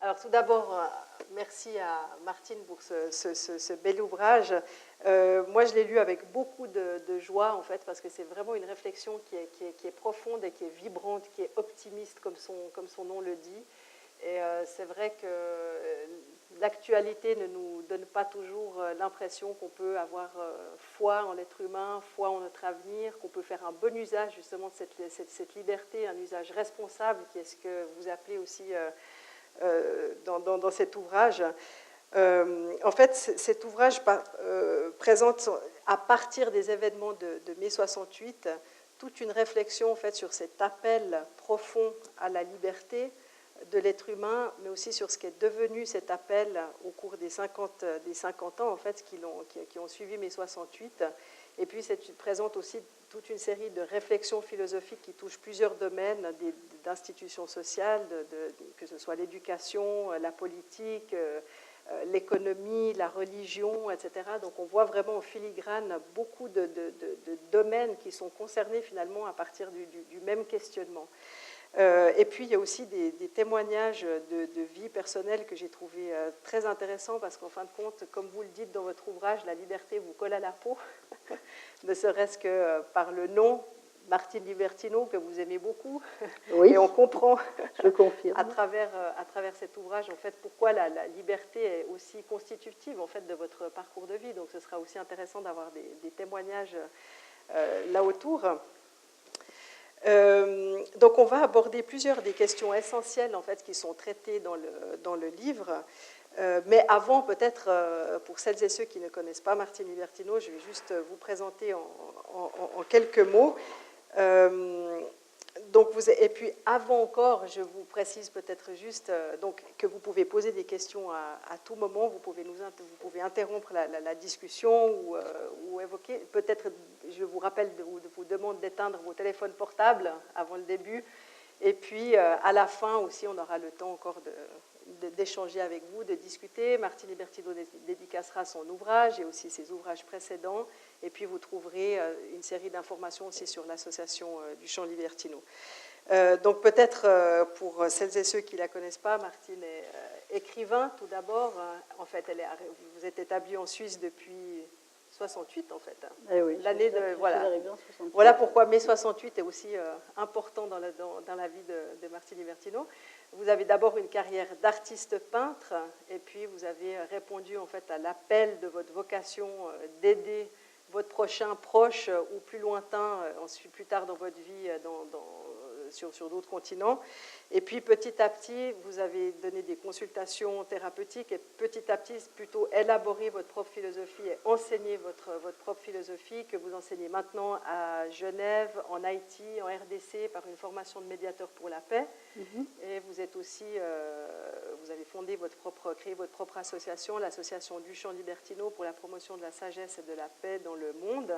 Alors tout d'abord, merci à Martine pour ce bel ouvrage. Moi, je l'ai lu avec beaucoup de joie, en fait, parce que c'est vraiment une réflexion qui est profonde et qui est vibrante, qui est optimiste, comme son nom le dit. Et c'est vrai que l'actualité ne nous donne pas toujours l'impression qu'on peut avoir foi en l'être humain, foi en notre avenir, qu'on peut faire un bon usage justement de cette liberté, un usage responsable, qui est ce que vous appelez aussi dans cet ouvrage. En fait, cet ouvrage présente, à partir des événements de mai 68, toute une réflexion en fait, sur cet appel profond à la liberté de l'être humain, mais aussi sur ce qu'est devenu cet appel au cours des 50 ans en fait, qui ont suivi mai 68. Et puis, présente aussi toute une série de réflexions philosophiques qui touchent plusieurs domaines d'institutions sociales, que ce soit l'éducation, la politique, l'économie, la religion, etc. Donc on voit vraiment en filigrane beaucoup de domaines qui sont concernés finalement à partir du même questionnement. Et puis il y a aussi des témoignages de vie personnelle que j'ai trouvé très intéressants parce qu'en fin de compte, comme vous le dites dans votre ouvrage, la liberté vous colle à la peau, ne serait-ce que par le nom, Martine Libertino, que vous aimez beaucoup. Oui, et on comprend je confirme. à travers cet ouvrage en fait, pourquoi la liberté est aussi constitutive en fait, de votre parcours de vie. Donc ce sera aussi intéressant d'avoir des témoignages là autour. Donc on va aborder plusieurs des questions essentielles en fait, qui sont traitées dans le livre. Mais avant, peut-être, pour celles et ceux qui ne connaissent pas Martine Libertino, je vais juste vous présenter en quelques mots. Et puis avant encore, je vous précise peut-être juste donc, que vous pouvez poser des questions à tout moment, vous pouvez interrompre la discussion ou évoquer. Peut-être, je vous rappelle, vous demande d'éteindre vos téléphones portables avant le début. Et puis à la fin aussi, on aura le temps encore d'échanger avec vous, de discuter. Martine Libertino dédicacera son ouvrage et aussi ses ouvrages précédents. Et puis vous trouverez une série d'informations aussi sur l'association du Champ Libertino. Donc peut-être pour celles et ceux qui ne la connaissent pas, Martine est écrivain tout d'abord. En fait, vous êtes établie en Suisse depuis 68 en fait. Eh oui, l'année de voilà. En 68. Voilà pourquoi mai 68 est aussi important dans la vie de Martine Libertino. Vous avez d'abord une carrière d'artiste peintre et puis vous avez répondu en fait à l'appel de votre vocation d'aider votre prochain proche ou plus lointain, ensuite plus tard dans votre vie sur d'autres continents. Et puis petit à petit, vous avez donné des consultations thérapeutiques et petit à petit, plutôt élaboré votre propre philosophie et enseigné votre propre philosophie que vous enseignez maintenant à Genève, en Haïti, en RDC, par une formation de médiateur pour la paix. Et vous êtes aussi, vous avez créé votre propre association, l'association du Champ Libertino pour la promotion de la sagesse et de la paix dans le monde.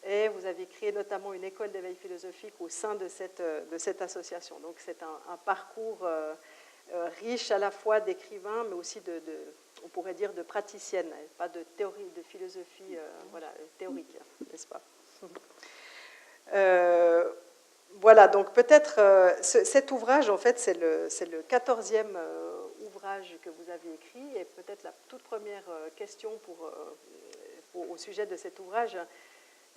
Et vous avez créé notamment une école d'éveil philosophique au sein de cette association. Donc c'est un parcours riche à la fois d'écrivain, mais aussi on pourrait dire de praticienne, pas de théorie, de philosophie théorique, n'est-ce pas? Voilà, donc peut-être cet ouvrage, en fait, c'est le 14e ouvrage que vous avez écrit, et peut-être la toute première question au sujet de cet ouvrage.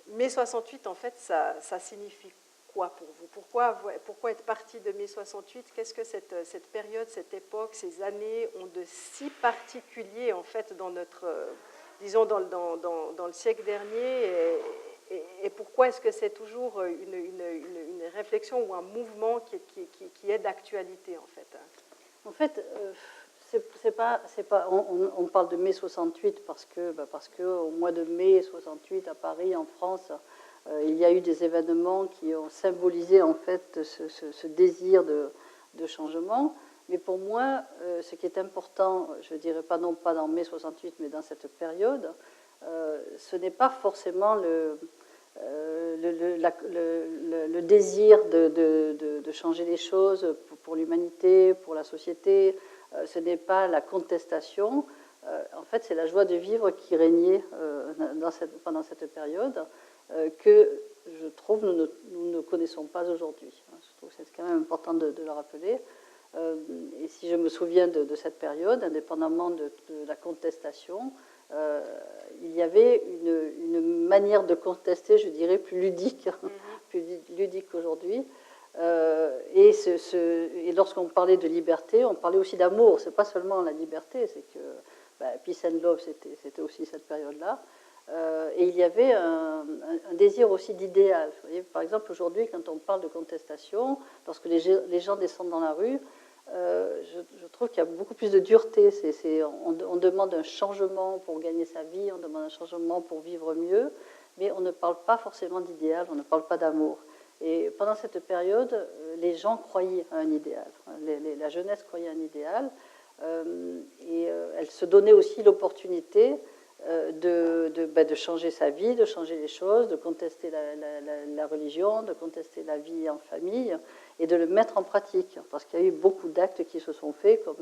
Mai 68, en fait, ça signifie quoi pour vous? Pourquoi être parti de mai 68? Qu'est-ce que cette période, cette époque, ces années ont de si particulier, en fait, dans notre, disons, dans le siècle dernier et pourquoi est-ce que c'est toujours une réflexion ou un mouvement qui est d'actualité, en fait? En fait, on parle de mai 68 parce que au mois de mai 68 à Paris, en France, il y a eu des événements qui ont symbolisé en fait ce désir de changement. Mais pour moi, ce qui est important, je dirais non pas dans mai 68, mais dans cette période, ce n'est pas forcément le désir de changer les choses pour l'humanité, pour la société. Ce n'est pas la contestation. En fait, c'est la joie de vivre qui régnait pendant cette période que je trouve nous ne connaissons pas aujourd'hui. Je trouve que c'est quand même important de le rappeler. Et si je me souviens de cette période, indépendamment de la contestation, il y avait une manière de contester, je dirais, plus ludique, plus ludique qu'aujourd'hui. Et lorsqu'on parlait de liberté, on parlait aussi d'amour. C'est pas seulement la liberté, c'est que Peace and Love, c'était aussi cette période-là. Et il y avait un désir aussi d'idéal. Par exemple, aujourd'hui, quand on parle de contestation, lorsque les gens descendent dans la rue, je trouve qu'il y a beaucoup plus de dureté. On demande un changement pour gagner sa vie, on demande un changement pour vivre mieux, mais on ne parle pas forcément d'idéal, on ne parle pas d'amour. Et pendant cette période, les gens croyaient à un idéal. La jeunesse croyait à un idéal, et elle se donnait aussi l'opportunité de changer sa vie, de changer les choses, de contester la religion, de contester la vie en famille et de le mettre en pratique. Parce qu'il y a eu beaucoup d'actes qui se sont faits, comme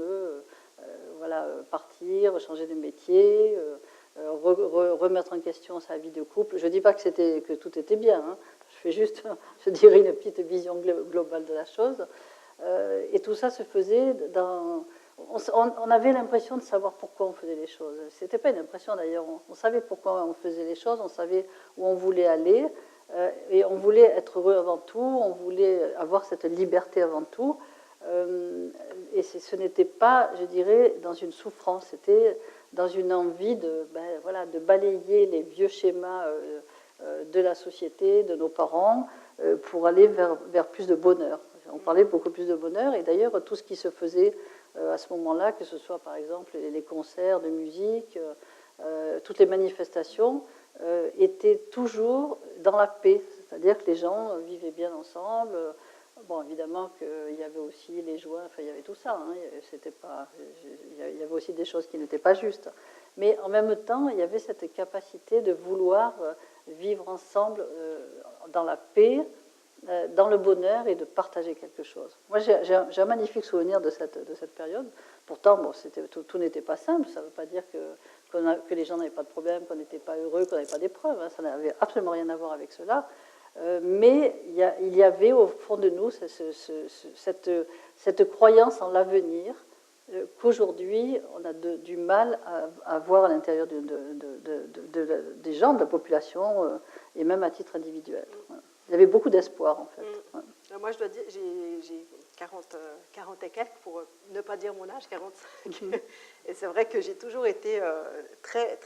partir, changer de métier, remettre en question sa vie de couple. Je ne dis pas que tout était bien, hein. Je dirais une petite vision globale de la chose. Et tout ça se faisait dans... On avait l'impression de savoir pourquoi on faisait les choses. Ce n'était pas une impression d'ailleurs. On savait pourquoi on faisait les choses, on savait où on voulait aller, et on voulait être heureux avant tout, on voulait avoir cette liberté avant tout. Et ce n'était pas, je dirais, dans une souffrance, c'était dans une envie de balayer les vieux schémas de la société, de nos parents, pour aller vers plus de bonheur. On parlait beaucoup plus de bonheur, et d'ailleurs tout ce qui se faisait à ce moment-là, que ce soit par exemple les concerts de musique, toutes les manifestations, étaient toujours dans la paix, c'est-à-dire que les gens vivaient bien ensemble. Bon, évidemment qu'il y avait aussi les joies, enfin il y avait tout ça, hein, il y avait aussi des choses qui n'étaient pas justes. Mais en même temps, il y avait cette capacité de vouloir vivre ensemble dans la paix, dans le bonheur et de partager quelque chose. Moi, j'ai un magnifique souvenir de cette période. Pourtant, bon, tout n'était pas simple. Ça ne veut pas dire que les gens n'avaient pas de problème, qu'on n'était pas heureux, qu'on n'avait pas d'épreuves. Hein. Ça n'avait absolument rien à voir avec cela. Mais il y avait au fond de nous cette croyance en l'avenir qu'aujourd'hui, on a du mal à voir à l'intérieur des gens, de la population, et même à titre individuel. Voilà. Il y avait beaucoup d'espoir, en fait. Ouais. Moi, je dois dire, j'ai 40 et quelques, pour ne pas dire mon âge, 45. Et c'est vrai que j'ai toujours été très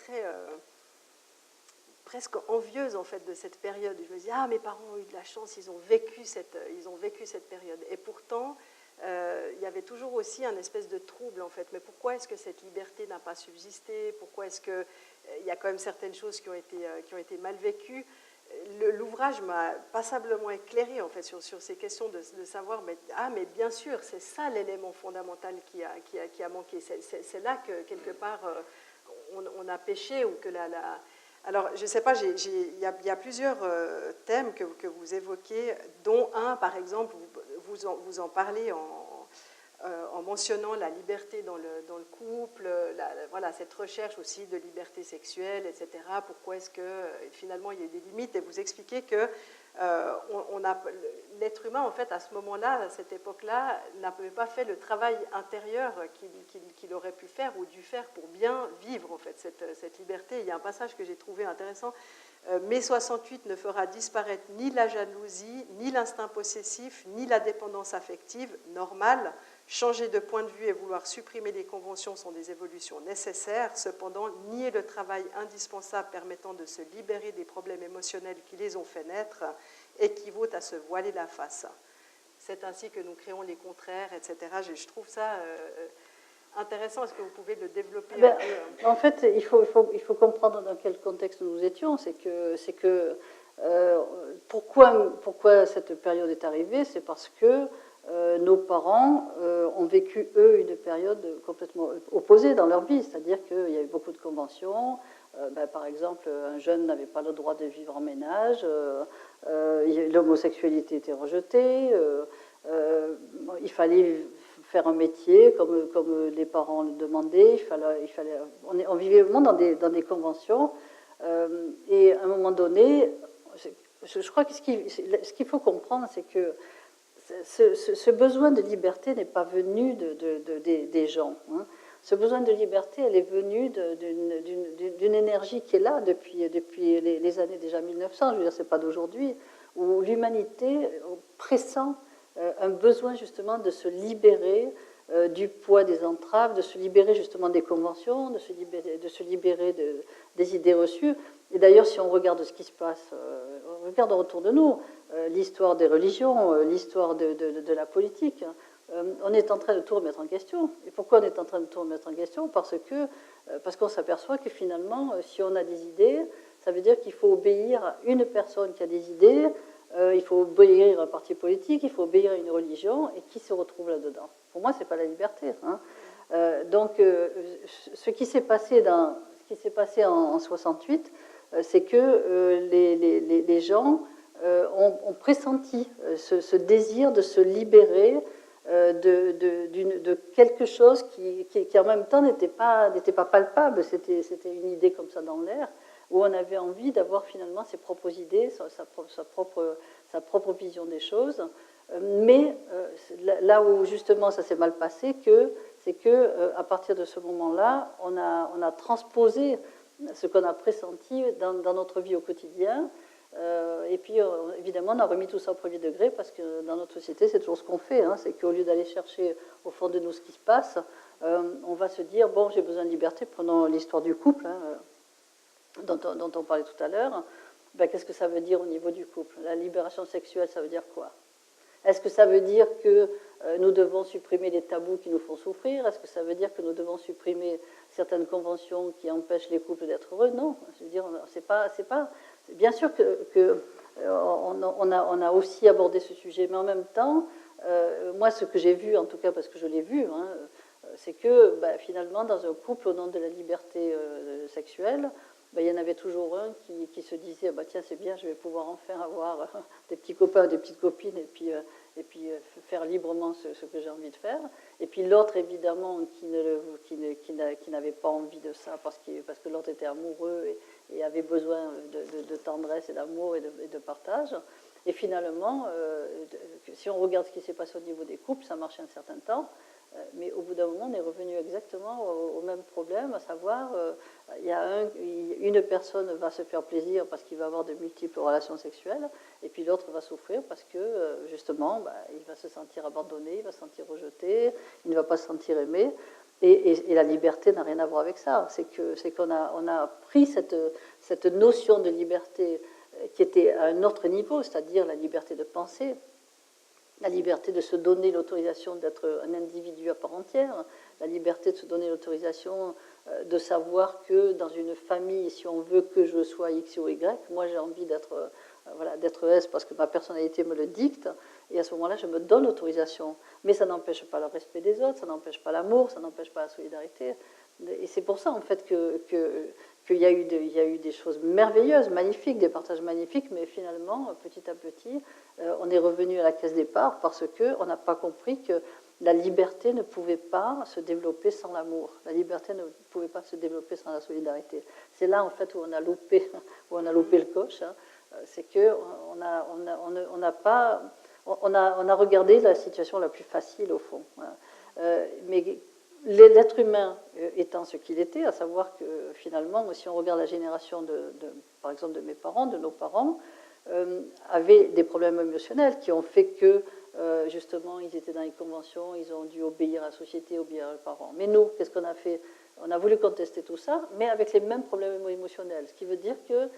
presque envieuse, en fait, de cette période. Je me dis, mes parents ont eu de la chance, ils ont vécu cette période. Et pourtant, il y avait toujours aussi un espèce de trouble, en fait. Mais pourquoi est-ce que cette liberté n'a pas subsisté? Pourquoi est-ce qu'il y a quand même certaines choses qui ont été mal vécues? L'ouvrage m'a passablement éclairé, en fait, sur ces questions de savoir, mais bien sûr, c'est ça l'élément fondamental qui a manqué. C'est là que, quelque part, on a péché, ou que Alors, je ne sais pas, il y a plusieurs thèmes que vous évoquez, dont un, par exemple, vous en parlez en mentionnant la liberté dans le couple, cette recherche aussi de liberté sexuelle, etc. Pourquoi est-ce que finalement il y a des limites? Et vous expliquez que l'être humain, en fait, à ce moment-là, à cette époque-là, n'avait pas fait le travail intérieur qu'il aurait pu faire ou dû faire pour bien vivre, en fait, cette liberté. Il y a un passage que j'ai trouvé intéressant. Mai 68 ne fera disparaître ni la jalousie, ni l'instinct possessif, ni la dépendance affective normale. Changer de point de vue et vouloir supprimer les conventions sont des évolutions nécessaires. Cependant, nier le travail indispensable permettant de se libérer des problèmes émotionnels qui les ont fait naître équivaut à se voiler la face. C'est ainsi que nous créons les contraires, etc. Je trouve ça intéressant. Est-ce que vous pouvez le développer un peu? En fait, il faut comprendre dans quel contexte nous étions. Pourquoi cette période est arrivée? C'est parce que nos parents ont vécu, eux, une période complètement opposée dans leur vie. C'est-à-dire qu'il y avait beaucoup de conventions. Par exemple, un jeune n'avait pas le droit de vivre en ménage. L'homosexualité était rejetée. Il fallait faire un métier comme les parents le demandaient. On vivait vraiment dans des conventions. Et à un moment donné, je crois que ce qu'il faut comprendre, c'est que ce besoin de liberté n'est pas venu des gens. Hein. Ce besoin de liberté, elle est venue d'une énergie qui est là depuis les années déjà 1900, je veux dire, c'est pas d'aujourd'hui, où l'humanité pressent un besoin justement de se libérer du poids des entraves, de se libérer justement des conventions, de se libérer des idées reçues. Et d'ailleurs, si on regarde ce qui se passe, on regarde autour de nous, l'histoire des religions, l'histoire de la politique, on est en train de tout remettre en question. Et pourquoi on est en train de tout remettre en question? Parce qu'on s'aperçoit que finalement, si on a des idées, ça veut dire qu'il faut obéir à une personne qui a des idées, il faut obéir à un parti politique, il faut obéir à une religion, et qui se retrouve là-dedans? Pour moi, c'est pas la liberté. Hein. Donc, ce qui s'est passé en 68, c'est que les gens ont pressenti ce désir de se libérer de quelque chose qui en même temps n'était pas palpable, c'était une idée comme ça dans l'air, où on avait envie d'avoir finalement ses propres idées, sa propre vision des choses. Mais là où justement ça s'est mal passé, c'est que à partir de ce moment-là, on a transposé ce qu'on a pressenti dans notre vie au quotidien. Et puis, évidemment, on a remis tout ça au premier degré parce que dans notre société, c'est toujours ce qu'on fait. Hein, c'est qu'au lieu d'aller chercher au fond de nous ce qui se passe, on va se dire, bon, j'ai besoin de liberté. Prenons l'histoire du couple, hein, dont on parlait tout à l'heure. Ben, qu'est-ce que ça veut dire au niveau du couple? La libération sexuelle, ça veut dire quoi? Est-ce que ça veut dire que nous devons supprimer les tabous qui nous font souffrir? Est-ce que ça veut dire que nous devons supprimer certaines conventions qui empêchent les couples d'être heureux? Non, je veux dire, c'est pas. Bien sûr on a aussi abordé ce sujet, mais en même temps, moi, ce que j'ai vu, en tout cas parce que je l'ai vu, hein, c'est que finalement, dans un couple, au nom de la liberté sexuelle, il y en avait toujours un qui se disait tiens, c'est bien, je vais pouvoir enfin avoir des petits copains, des petites copines, et puis faire librement ce que j'ai envie de faire. Et puis l'autre, évidemment, qui n'avait pas envie de ça parce que l'autre était amoureux et avait besoin de tendresse et d'amour et de partage. Et finalement, si on regarde ce qui s'est passé au niveau des couples, ça marchait un certain temps. Mais au bout d'un moment, on est revenu exactement au même problème, à savoir, une personne va se faire plaisir parce qu'il va avoir de multiples relations sexuelles, et puis l'autre va souffrir parce que, justement, il va se sentir abandonné, il va se sentir rejeté, il ne va pas se sentir aimé. Et la liberté n'a rien à voir avec ça. C'est qu'on a pris cette notion de liberté qui était à un autre niveau, c'est-à-dire la liberté de penser, la liberté de se donner l'autorisation d'être un individu à part entière, la liberté de se donner l'autorisation de savoir que dans une famille, si on veut que je sois X ou Y, moi j'ai envie d'être S parce que ma personnalité me le dicte, et à ce moment-là, je me donne l'autorisation. Mais ça n'empêche pas le respect des autres, ça n'empêche pas l'amour, ça n'empêche pas la solidarité. Et c'est pour ça, en fait, qu'il y a eu des choses merveilleuses, magnifiques, des partages magnifiques, mais finalement, petit à petit, on est revenu à la case départ parce qu'on n'a pas compris que la liberté ne pouvait pas se développer sans l'amour. La liberté ne pouvait pas se développer sans la solidarité. C'est là, en fait, où on a loupé le coche. Hein. C'est qu'on a regardé la situation la plus facile, au fond. Mais l'être humain étant ce qu'il était, à savoir que finalement, si on regarde la génération par exemple, de mes parents, de nos parents, avaient des problèmes émotionnels qui ont fait que, justement, ils étaient dans les conventions, ils ont dû obéir à la société, obéir à leurs parents. Mais nous, qu'est-ce qu'on a fait? On a voulu contester tout ça, mais avec les mêmes problèmes émotionnels. Ce qui veut dire que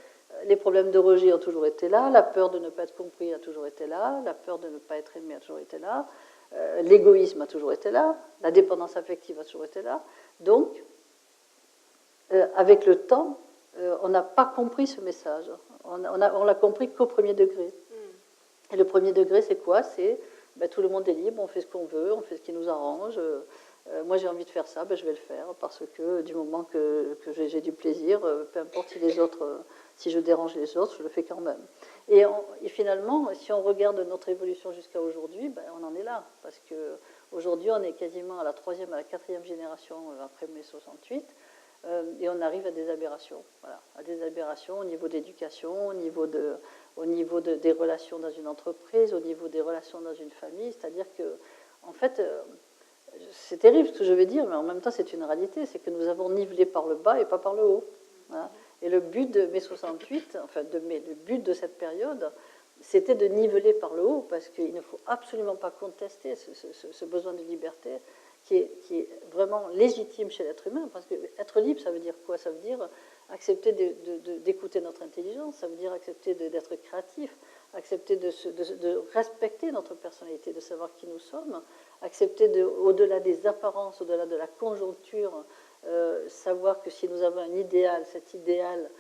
les problèmes de rejet ont toujours été là, la peur de ne pas être compris a toujours été là, la peur de ne pas être aimé a toujours été là, l'égoïsme a toujours été là, la dépendance affective a toujours été là. Donc, avec le temps, on n'a pas compris ce message. On l'a compris qu'au premier degré. Et le premier degré, c'est quoi? C'est tout le monde est libre, on fait ce qu'on veut, on fait ce qui nous arrange. Moi, j'ai envie de faire ça, je vais le faire, parce que du moment que j'ai du plaisir, peu importe si les autres, si je dérange les autres, je le fais quand même. Et finalement, si on regarde notre évolution jusqu'à aujourd'hui, on en est là, parce qu'aujourd'hui, on est quasiment à la 3e, à la 4e génération après mai 68, et on arrive à des aberrations, voilà, à des aberrations au niveau de l'éducation, au niveau de au niveau des relations dans une entreprise, au niveau des relations dans une famille. C'est-à-dire que, en fait, c'est terrible ce que je vais dire, mais en même temps, c'est une réalité, c'est que nous avons nivelé par le bas et pas par le haut. Hein. Et le but de mai 68, enfin le but de cette période, c'était de niveler par le haut, parce qu'il ne faut absolument pas contester ce besoin de liberté qui est vraiment légitime chez l'être humain, parce que être libre, ça veut dire quoi? Ça veut dire accepter d'écouter notre intelligence, ça veut dire accepter d'être créatif, accepter de respecter notre personnalité, de savoir qui nous sommes, accepter au-delà des apparences, au-delà de la conjoncture, savoir que si nous avons un idéal, cet idéal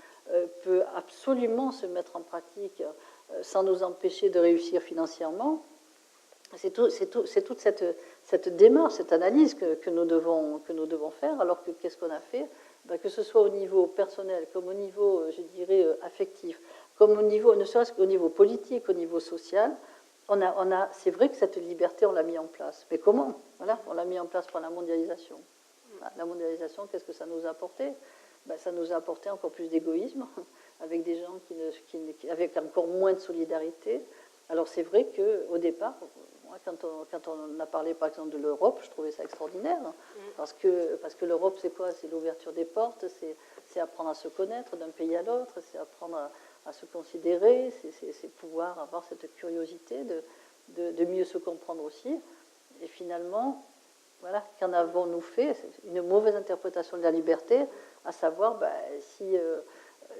peut absolument se mettre en pratique sans nous empêcher de réussir financièrement. C'est toute cette démarche, cette analyse que nous devons faire, alors que qu'est-ce qu'on a fait? Ben, que ce soit au niveau personnel, comme au niveau, je dirais, affectif, comme au niveau, ne serait-ce qu'au niveau politique, au niveau social, c'est vrai que cette liberté, on l'a mis en place. Mais comment? Voilà, on l'a mis en place par la mondialisation. La mondialisation, qu'est-ce que ça nous a apporté? Ben, ça nous a apporté encore plus d'égoïsme, avec des gens avec encore moins de solidarité. Alors c'est vrai qu'au départ, moi, quand on a parlé par exemple de l'Europe, je trouvais ça extraordinaire, parce que l'Europe, c'est quoi? C'est l'ouverture des portes, c'est apprendre à se connaître d'un pays à l'autre, c'est apprendre à se considérer, c'est pouvoir avoir cette curiosité de mieux se comprendre aussi. Et finalement, voilà, qu'en avons-nous fait? C'est une mauvaise interprétation de la liberté, à savoir, ben,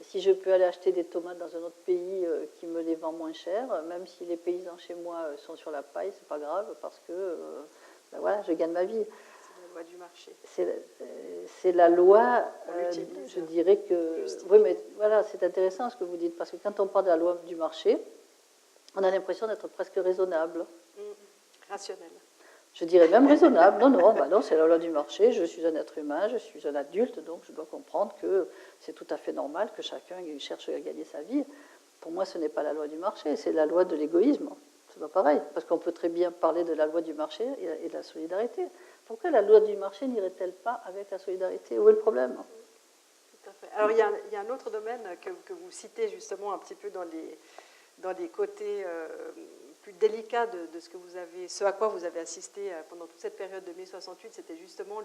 si je peux aller acheter des tomates dans un autre pays qui me les vend moins cher, même si les paysans chez moi sont sur la paille, c'est pas grave, parce que ben voilà, je gagne ma vie. C'est la loi du marché. C'est la loi, je dirais que... Oui, mais voilà, c'est intéressant ce que vous dites, parce que quand on parle de la loi du marché, on a l'impression d'être presque raisonnable. Rationnel. Je dirais même raisonnable. Non, c'est la loi du marché. Je suis un être humain, je suis un adulte, donc je dois comprendre que c'est tout à fait normal que chacun cherche à gagner sa vie. Pour moi, ce n'est pas la loi du marché, c'est la loi de l'égoïsme. C'est pas pareil, parce qu'on peut très bien parler de la loi du marché et de la solidarité. Pourquoi la loi du marché n'irait-elle pas avec la solidarité? Où est le problème? Tout à fait. Alors, il y a un autre domaine que vous citez justement un petit peu dans les côtés plus délicats de ce à quoi vous avez assisté pendant toute cette période de mai 68, c'était justement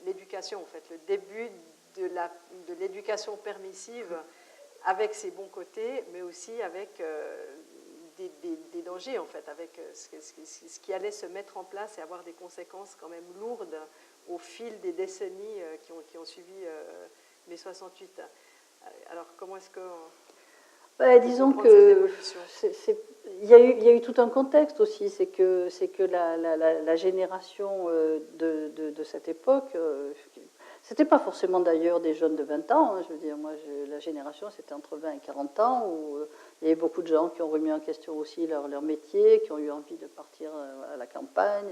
l'éducation, en fait, le début de l'éducation permissive avec ses bons côtés, mais aussi avec des dangers, en fait, avec ce qui allait se mettre en place et avoir des conséquences quand même lourdes au fil des décennies qui ont suivi mai 68. Alors, comment est-ce que... disons que il y a eu tout un contexte aussi, c'est que la génération de cette époque, c'était pas forcément d'ailleurs des jeunes de 20 ans, hein, je veux dire, moi la génération c'était entre 20 et 40 ans, où il y avait beaucoup de gens qui ont remis en question aussi leur métier, qui ont eu envie de partir à la campagne.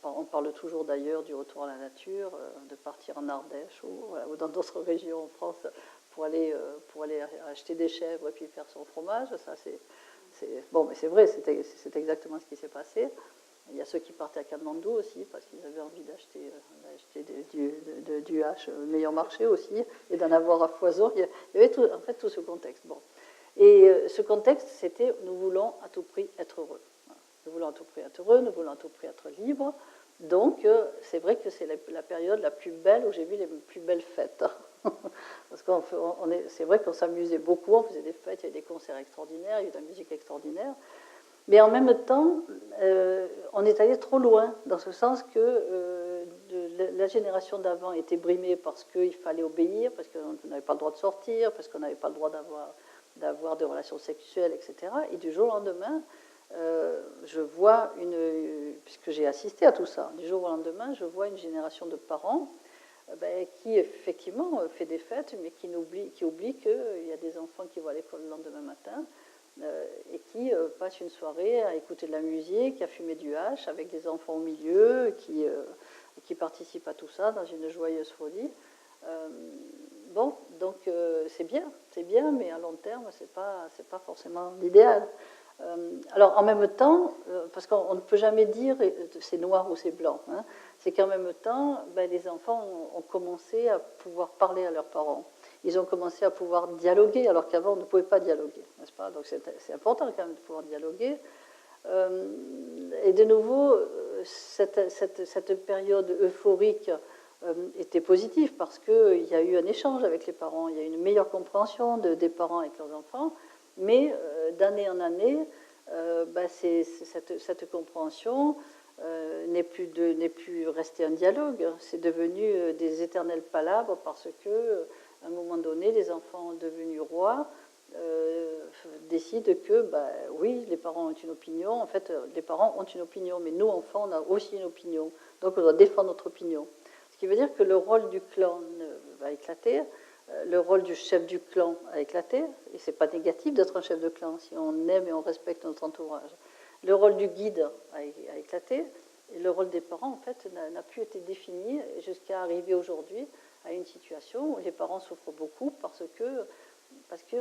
On parle toujours d'ailleurs du retour à la nature, de partir en Ardèche ou dans d'autres régions en France pour aller acheter des chèvres et puis faire son fromage. Ça, bon, mais c'est vrai, c'est exactement ce qui s'est passé. Il y a ceux qui partaient à Katmandou aussi parce qu'ils avaient envie d'acheter du hache meilleur marché aussi et d'en avoir à foison. Il y avait en fait tout ce contexte. Bon. Et ce contexte, c'était nous voulons à tout prix être heureux. Nous voulons à tout prix être heureux, nous voulons à tout prix être libres. Donc, c'est vrai que c'est la période la plus belle où j'ai vu les plus belles fêtes. Parce que c'est vrai qu'on s'amusait beaucoup, on faisait des fêtes, il y avait des concerts extraordinaires, il y avait de la musique extraordinaire. Mais en même temps, on est allé trop loin, dans ce sens que la génération d'avant était brimée parce qu'il fallait obéir, parce qu'on n'avait pas le droit de sortir, parce qu'on n'avait pas le droit d'avoir des relations sexuelles, etc. Et du jour au lendemain, je vois puisque j'ai assisté à tout ça, du jour au lendemain, je vois une génération de parents qui effectivement fait des fêtes, mais qui oublie qu'il y a des enfants qui vont à l'école le lendemain matin et qui passent une soirée à écouter de la musique, à fumer du hache avec des enfants au milieu, qui participent à tout ça dans une joyeuse folie. Bon, donc c'est bien, mais à long terme, c'est pas forcément l'idéal. Alors en même temps, parce qu'on ne peut jamais dire c'est noir ou c'est blanc, hein, c'est qu'en même temps, les enfants ont commencé à pouvoir parler à leurs parents. ils ont commencé à pouvoir dialoguer, alors qu'avant on ne pouvait pas dialoguer, n'est-ce pas? Donc c'est important quand même de pouvoir dialoguer. Et de nouveau, cette période euphorique était positive parce qu'il y a eu un échange avec les parents, il y a eu une meilleure compréhension des parents avec leurs enfants, mais d'année en année, cette compréhension n'est plus restée un dialogue, c'est devenu des éternelles palabres parce que, à un moment donné, les enfants devenus rois décident que, oui, les parents ont une opinion. En fait, les parents ont une opinion, mais nous, enfants, on a aussi une opinion. Donc, on doit défendre notre opinion. Ce qui veut dire que le rôle du clan va éclater, le rôle du chef du clan a éclaté, et c'est pas négatif d'être un chef de clan si on aime et on respecte notre entourage. Le rôle du guide a éclaté, et le rôle des parents, en fait, n'a plus été défini jusqu'à arriver aujourd'hui à une situation où les parents souffrent beaucoup parce que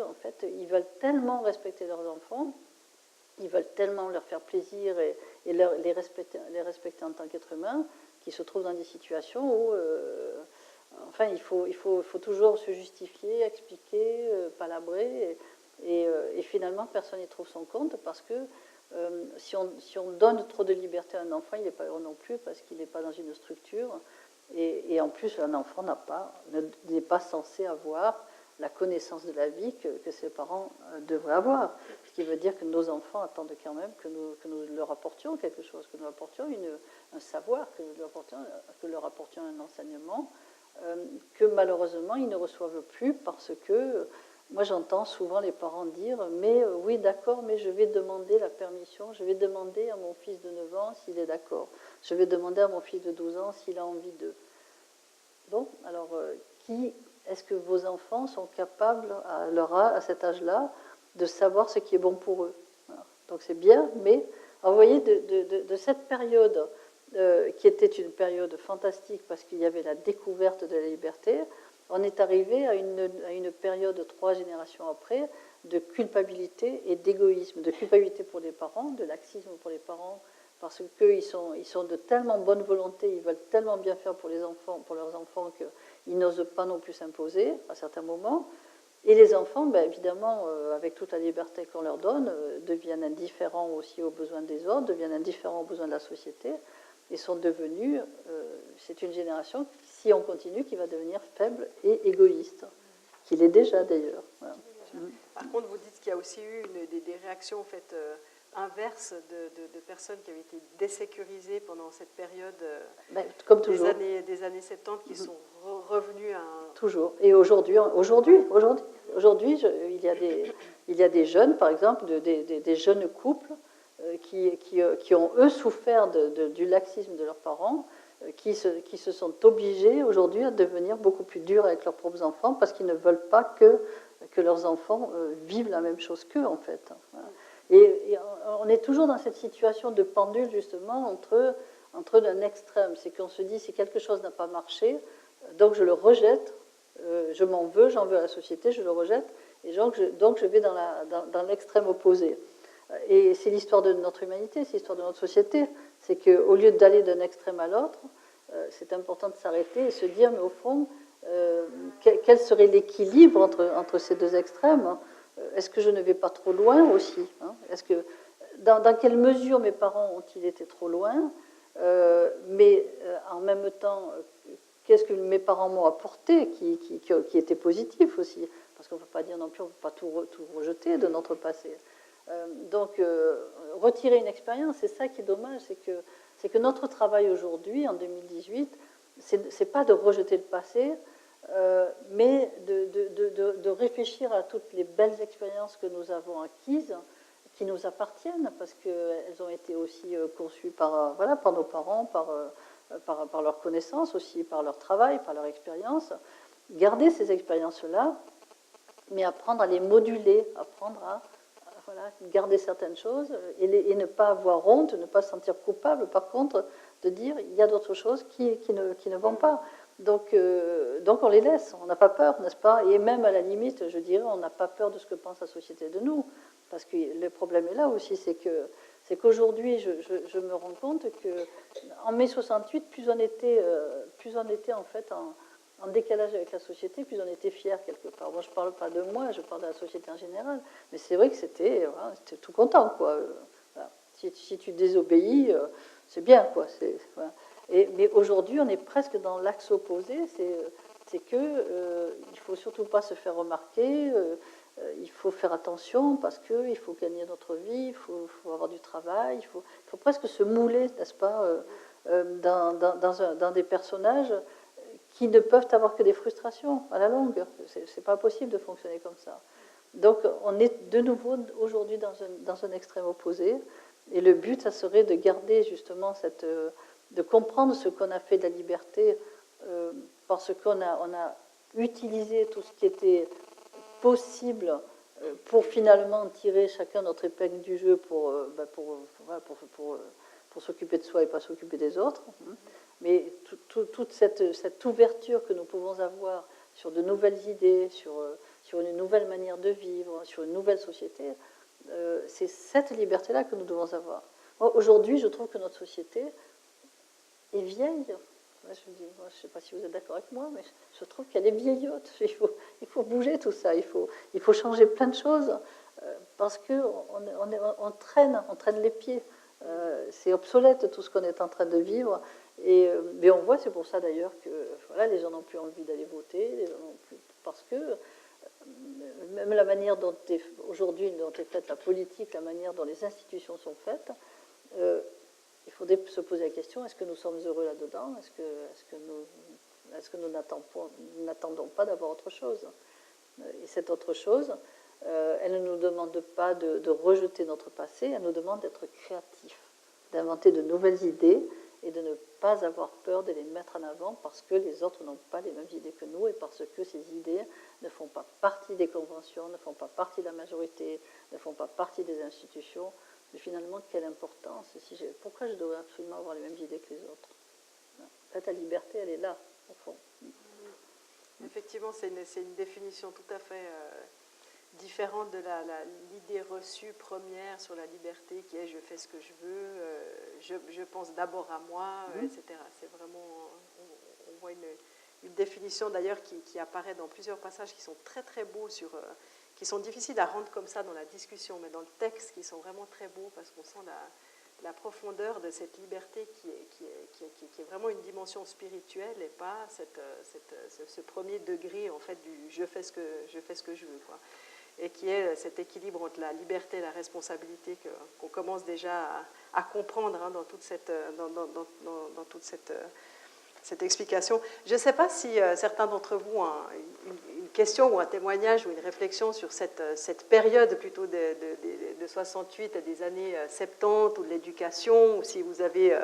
en fait, ils veulent tellement respecter leurs enfants, ils veulent tellement leur faire plaisir et les respecter en tant qu'être humain, qu'ils se trouvent dans des situations où enfin, il faut toujours se justifier, expliquer, palabrer, et finalement, personne n'y trouve son compte parce que si on donne trop de liberté à un enfant, il n'est pas heureux non plus parce qu'il n'est pas dans une structure. Et en plus, un enfant n'est pas censé avoir la connaissance de la vie que ses parents devraient avoir. Ce qui veut dire que nos enfants attendent quand même que nous leur apportions quelque chose, que nous leur apportions un savoir, que nous leur apportions un enseignement, que malheureusement ils ne reçoivent plus parce que, moi j'entends souvent les parents dire « mais oui d'accord, mais je vais demander la permission, je vais demander à mon fils de 9 ans s'il est d'accord, je vais demander à mon fils de 12 ans s'il a envie de… » Bon, alors est-ce que vos enfants sont capables, à cet âge-là, de savoir ce qui est bon pour eux? Voilà. Donc c'est bien, mais alors, vous voyez, de cette période qui était une période fantastique parce qu'il y avait la découverte de la liberté, on est arrivé à une période 3 générations après de culpabilité et d'égoïsme, de culpabilité pour les parents, de laxisme pour les parents, parce qu'ils sont de tellement bonne volonté, ils veulent tellement bien faire pour leurs enfants qu'ils n'osent pas non plus s'imposer à certains moments. Et les enfants, évidemment, avec toute la liberté qu'on leur donne, deviennent indifférents aussi aux besoins des autres, deviennent indifférents aux besoins de la société, et sont devenus, c'est une génération, si on continue, qui va devenir faible et égoïste, qu'il est déjà d'ailleurs. Voilà. Par contre, vous dites qu'il y a aussi eu des réactions en fait, inverses de personnes qui avaient été désécurisées pendant cette période comme toujours. Des années 70 qui sont revenues à un… Toujours. Et aujourd'hui il y a des jeunes, par exemple, des jeunes couples qui ont, eux, souffert du laxisme de leurs parents, qui se sont obligés aujourd'hui à devenir beaucoup plus durs avec leurs propres enfants parce qu'ils ne veulent pas que leurs enfants vivent la même chose qu'eux, en fait. Voilà. Et on est toujours dans cette situation de pendule, justement, entre un extrême. C'est qu'on se dit, si quelque chose n'a pas marché, donc je le rejette, je m'en veux, j'en veux à la société, je le rejette, et donc je vais dans l'extrême opposé. Et c'est l'histoire de notre humanité, c'est l'histoire de notre société. C'est qu'au lieu d'aller d'un extrême à l'autre, c'est important de s'arrêter et se dire, mais au fond, quel serait l'équilibre entre ces deux extrêmes? Est-ce que je ne vais pas trop loin aussi, hein? Est-ce que, dans quelle mesure mes parents ont-ils été trop loin? Mais en même temps, qu'est-ce que mes parents m'ont apporté qui était positif aussi? Parce qu'on ne peut pas dire non plus, on ne peut pas tout rejeter de notre passé. Donc, retirer une expérience, c'est ça qui est dommage, c'est que notre travail aujourd'hui, en 2018, c'est pas de rejeter le passé, mais de réfléchir à toutes les belles expériences que nous avons acquises, qui nous appartiennent, parce qu'elles ont été aussi conçues par nos parents, par leur connaissance aussi, par leur travail, par leur expérience. Garder ces expériences-là, mais apprendre à les moduler, apprendre à garder certaines choses et ne pas avoir honte, ne pas se sentir coupable, par contre, de dire il y a d'autres choses qui ne vont pas. Donc on les laisse, on n'a pas peur, n'est-ce pas? Et même à la limite, je dirais, on n'a pas peur de ce que pense la société de nous. Parce que le problème est là aussi, c'est qu'aujourd'hui, je me rends compte qu'en mai 68, plus on était en fait en décalage avec la société, plus on était fiers quelque part. Moi, je ne parle pas de moi, je parle de la société en général, mais c'est vrai que c'était tout content, quoi. Voilà. Si tu désobéis, c'est bien, quoi. Voilà. Mais aujourd'hui, on est presque dans l'axe opposé, c'est que il faut surtout pas se faire remarquer, il faut faire attention parce qu'il faut gagner notre vie, il faut avoir du travail, il faut presque se mouler, n'est-ce pas, dans des personnages qui ne peuvent avoir que des frustrations à la longue. C'est pas possible de fonctionner comme ça. Donc on est de nouveau aujourd'hui dans un extrême opposé, et le but, ça serait de garder justement de comprendre ce qu'on a fait de la liberté, parce qu'on a utilisé tout ce qui était possible pour finalement tirer chacun notre épingle du jeu pour s'occuper de soi et pas s'occuper des autres. Mais toute cette ouverture que nous pouvons avoir sur de nouvelles idées, sur une nouvelle manière de vivre, sur une nouvelle société, c'est cette liberté-là que nous devons avoir. Aujourd'hui, je trouve que notre société est vieille. Je ne sais pas si vous êtes d'accord avec moi, mais je trouve qu'elle est vieillotte. Il faut bouger tout ça, il faut changer plein de choses, parce qu'on traîne les pieds. C'est obsolète tout ce qu'on est en train de vivre. Mais on voit, c'est pour ça d'ailleurs que voilà, les gens n'ont plus envie d'aller voter, parce que même la manière dont aujourd'hui dont est faite la politique, la manière dont les institutions sont faites, il faudrait se poser la question, est-ce que nous sommes heureux là-dedans? Est-ce que nous n'attendons pas d'avoir autre chose? Et cette autre chose, elle ne nous demande pas de rejeter notre passé, elle nous demande d'être créatifs, d'inventer de nouvelles idées et de ne pas avoir peur de les mettre en avant parce que les autres n'ont pas les mêmes idées que nous et parce que ces idées ne font pas partie des conventions, ne font pas partie de la majorité, ne font pas partie des institutions. Mais finalement, quelle importance, pourquoi je dois absolument avoir les mêmes idées que les autres? En fait, la liberté, elle est là, au fond. Effectivement, c'est une définition tout à fait différente de l'idée reçue première sur la liberté qui est « je fais ce que je veux, je pense d'abord à moi », etc. C'est vraiment, on voit une définition d'ailleurs qui apparaît dans plusieurs passages qui sont très très beaux, qui sont difficiles à rendre comme ça dans la discussion, mais dans le texte qui sont vraiment très beaux parce qu'on sent la profondeur de cette liberté qui est vraiment une dimension spirituelle et pas ce premier degré en fait du je fais ce que je veux, quoi. Et qui est cet équilibre entre la liberté et la responsabilité qu'on commence déjà à comprendre dans toute cette explication. Je ne sais pas si certains d'entre vous ont une question ou un témoignage ou une réflexion sur cette période plutôt de 68 à des années 70 ou de l'éducation, ou si vous avez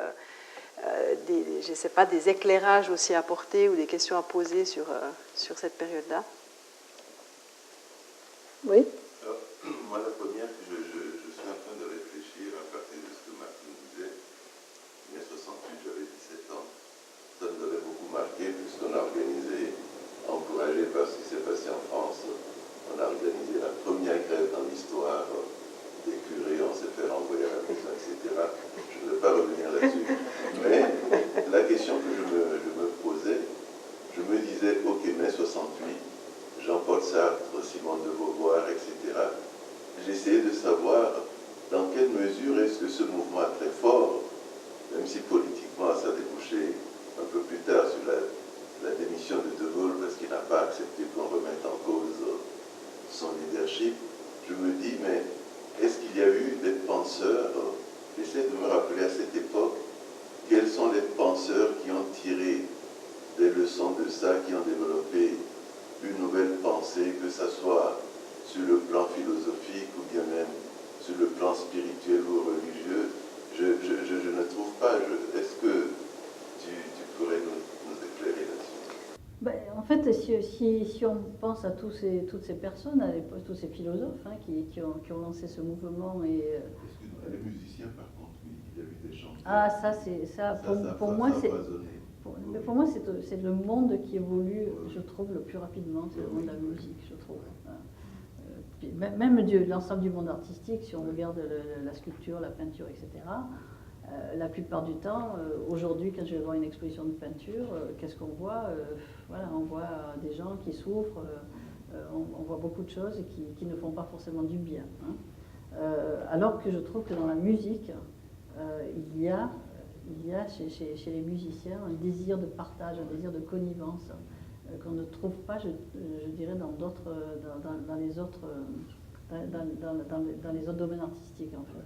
je ne sais pas, des éclairages aussi à apporter ou des questions à poser sur cette période-là. Oui. Alors, moi, la première, je suis en train de réfléchir à partir de ce que Martine disait. En 68, j'avais 17 ans. Ça nous avait beaucoup marqué puisqu'on a organisé, encouragé par ce qui s'est passé en France, on a organisé la première grève dans l'histoire des curés, on s'est fait renvoyer à la maison, etc. Je ne vais pas revenir là-dessus. Mais la question que je me posais, je me disais, ok, mai 68, Jean-Paul Sartre, Simone de Beauvoir, etc. J'essayais de savoir dans quelle mesure est-ce que ce mouvement très fort, même si politiquement ça a débouché un peu plus tard sur la démission de De Gaulle parce qu'il n'a pas accepté qu'on remette en cause son leadership, je me dis, mais est-ce qu'il y a eu des penseurs, j'essaie de me rappeler à cette époque, quels sont les penseurs qui ont tiré des leçons de ça, qui ont développé une nouvelle pensée, que ce soit sur le plan philosophique ou bien même sur le plan spirituel ou religieux, je ne trouve pas. Est-ce que tu pourrais nous éclairer là-dessus? En fait, si on pense à toutes ces personnes, à tous ces philosophes qui ont lancé ce mouvement et... Excuse-moi, les musiciens, par contre, oui, il y a eu des chants. Ah, ça, pour moi, c'est... Pour moi, c'est le monde qui évolue, je trouve, le plus rapidement, c'est le monde de la musique, je trouve. Même l'ensemble du monde artistique, si on regarde la sculpture, la peinture, etc., La plupart du temps, aujourd'hui, quand je vais voir une exposition de peinture, qu'est-ce qu'on voit? Voilà, on voit des gens qui souffrent, on voit beaucoup de choses qui ne font pas forcément du bien. Hein. Alors que je trouve que dans la musique, il y a chez les musiciens un désir de partage, un désir de connivence qu'on ne trouve pas, je dirais, dans les autres domaines artistiques, en fait.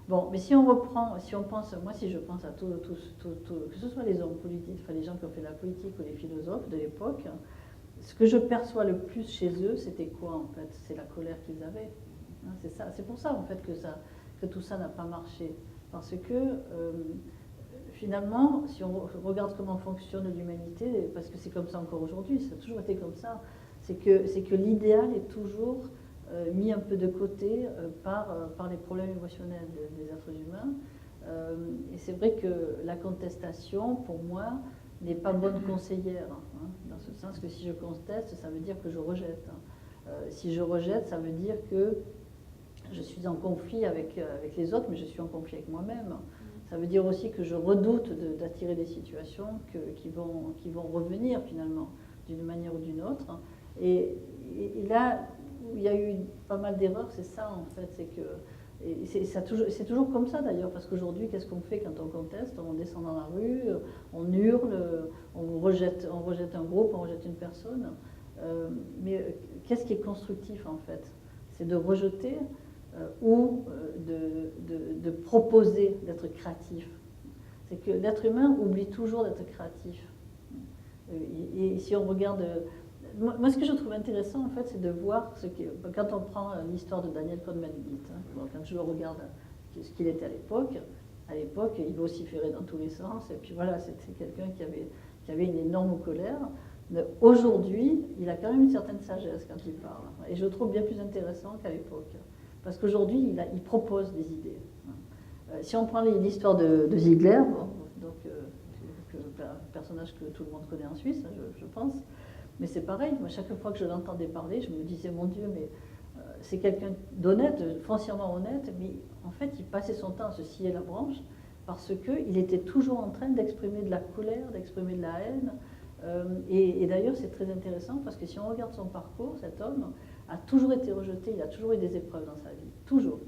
Bon, mais si on pense, moi si je pense à tout, que ce soit les hommes politiques, enfin les gens qui ont fait la politique ou les philosophes de l'époque, ce que je perçois le plus chez eux, c'était quoi en fait? C'est la colère qu'ils avaient. Hein, c'est ça, c'est pour ça en fait que tout ça n'a pas marché. Parce que finalement, si on regarde comment fonctionne l'humanité, parce que c'est comme ça encore aujourd'hui, ça a toujours été comme ça, c'est que l'idéal est toujours mis un peu de côté par les problèmes émotionnels des êtres humains. Et c'est vrai que la contestation, pour moi, n'est pas bonne conseillère, hein, dans ce sens que si je conteste, ça veut dire que je rejette. Si je rejette, ça veut dire que je suis en conflit avec les autres, mais je suis en conflit avec moi-même. Ça veut dire aussi que je redoute d'attirer des situations qui vont revenir finalement, d'une manière ou d'une autre. Et là, où il y a eu pas mal d'erreurs, c'est ça en fait, c'est toujours comme ça d'ailleurs, parce qu'aujourd'hui, qu'est-ce qu'on fait quand on conteste? On descend dans la rue, on hurle, on rejette un groupe, on rejette une personne. Mais qu'est-ce qui est constructif en fait? C'est de rejeter ou de proposer d'être créatif. C'est que l'être humain oublie toujours d'être créatif. Et si on regarde... Moi, ce que je trouve intéressant, en fait, c'est de voir quand on prend l'histoire de Daniel Cohn-Bendit, hein, quand je regarde ce qu'il était à l'époque, il vociférait dans tous les sens, et puis voilà, c'était quelqu'un qui avait une énorme colère. Aujourd'hui, il a quand même une certaine sagesse quand il parle, et je le trouve bien plus intéressant qu'à l'époque, parce qu'aujourd'hui, il propose des idées. Si on prend l'histoire de Ziegler, donc, un personnage que tout le monde connaît en Suisse, je pense, mais c'est pareil, moi, chaque fois que je l'entendais parler, je me disais, mon Dieu, mais c'est quelqu'un d'honnête, foncièrement honnête, mais en fait, il passait son temps à se scier la branche parce qu'il était toujours en train d'exprimer de la colère, d'exprimer de la haine. Et d'ailleurs, c'est très intéressant parce que si on regarde son parcours, cet homme a toujours été rejeté, il a toujours eu des épreuves dans sa vie, toujours.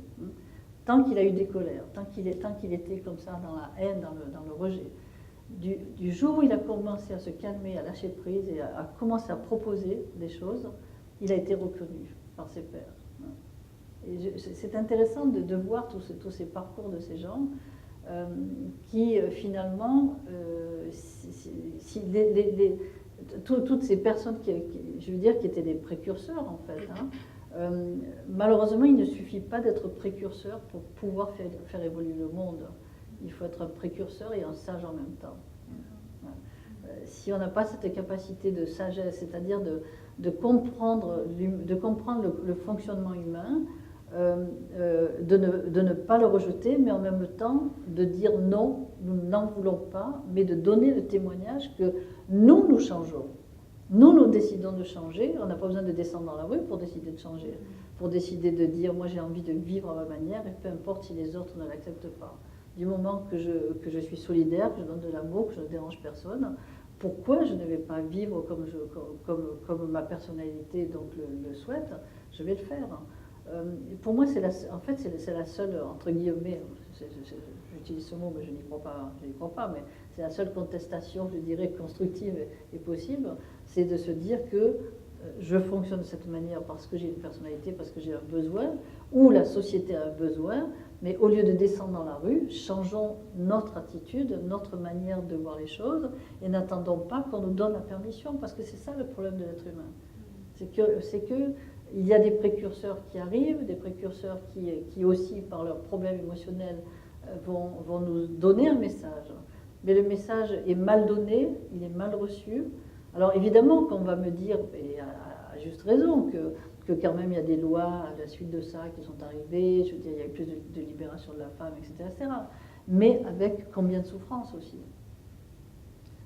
Tant qu'il a eu des colères, tant qu'il était comme ça dans la haine, dans le rejet. Du jour où il a commencé à se calmer, à lâcher prise et à commencer à proposer des choses, il a été reconnu par ses pairs. Et c'est intéressant de voir tous ces parcours de ces gens qui finalement, toutes ces personnes je veux dire, qui étaient des précurseurs en fait, hein, malheureusement il ne suffit pas d'être précurseur pour pouvoir faire évoluer le monde. Il faut être un précurseur et un sage en même temps. Si on n'a pas cette capacité de sagesse, c'est-à-dire de comprendre le fonctionnement humain, de ne pas le rejeter, mais en même temps de dire non, nous n'en voulons pas, mais de donner le témoignage que nous changeons. Nous décidons de changer, on n'a pas besoin de descendre dans la rue pour décider de changer, pour décider de dire moi j'ai envie de vivre à ma manière et peu importe si les autres ne l'acceptent pas. Du moment que je suis solidaire, que je donne de l'amour, que je ne dérange personne, pourquoi je ne vais pas vivre comme ma personnalité donc le souhaite? Je vais le faire. Pour moi, c'est la seule, entre guillemets, j'utilise ce mot, mais je n'y crois pas, mais c'est la seule contestation, je dirais, constructive et possible, c'est de se dire que je fonctionne de cette manière parce que j'ai une personnalité, parce que j'ai un besoin, ou la société a un besoin, mais au lieu de descendre dans la rue, changeons notre attitude, notre manière de voir les choses, et n'attendons pas qu'on nous donne la permission, parce que c'est ça le problème de l'être humain. C'est que il y a des précurseurs qui arrivent, des précurseurs qui aussi, par leurs problèmes émotionnels, vont nous donner un message. Mais le message est mal donné, il est mal reçu. Alors évidemment qu'on va me dire, et à juste raison, que quand même il y a des lois à la suite de ça qui sont arrivées, je veux dire, il y a eu plus de libération de la femme, etc., etc. Mais avec combien de souffrances aussi.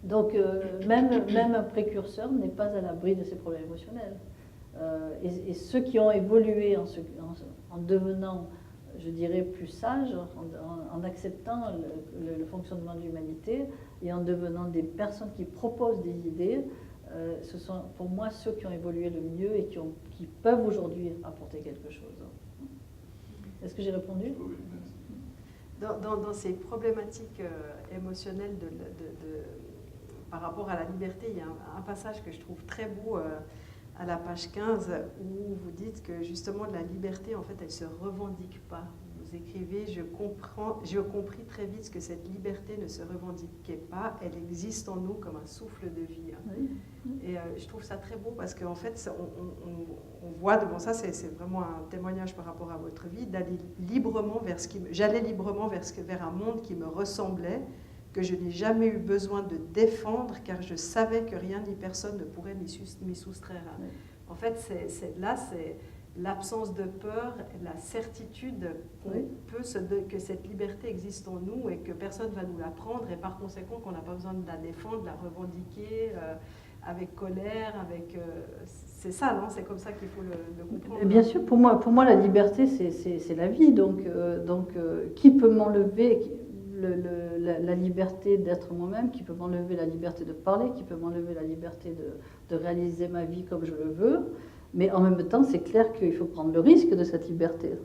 Donc même un précurseur n'est pas à l'abri de ces problèmes émotionnels. Et ceux qui ont évolué en devenant je dirais, plus sage en acceptant le fonctionnement de l'humanité et en devenant des personnes qui proposent des idées. Ce sont pour moi ceux qui ont évolué le mieux et qui peuvent aujourd'hui apporter quelque chose. Est-ce que j'ai répondu? Oui, merci. Dans ces problématiques émotionnelles par rapport à la liberté, il y a un passage que je trouve très beau à la page 15 où vous dites que justement la liberté, en fait, elle ne se revendique pas. Vous écrivez, j'ai compris très vite que cette liberté ne se revendiquait pas, elle existe en nous comme un souffle de vie. Oui. Et je trouve ça très beau parce qu'en fait, on voit, bon ça c'est vraiment un témoignage par rapport à votre vie, d'aller librement j'allais librement vers un monde qui me ressemblait, que je n'ai jamais eu besoin de défendre car je savais que rien ni personne ne pourrait m'y soustraire. Oui. En fait, c'est l'absence de peur, la certitude que cette liberté existe en nous et que personne ne va nous la prendre et par conséquent qu'on n'a pas besoin de la défendre, de la revendiquer avec colère, c'est ça, non? C'est comme ça qu'il faut le comprendre. Bien sûr, pour moi la liberté, c'est la vie. Donc qui peut m'enlever la liberté d'être moi-même, qui peut m'enlever la liberté de parler, qui peut m'enlever la liberté de réaliser ma vie comme je le veux. Mais en même temps, c'est clair qu'il faut prendre le risque de cette liberté.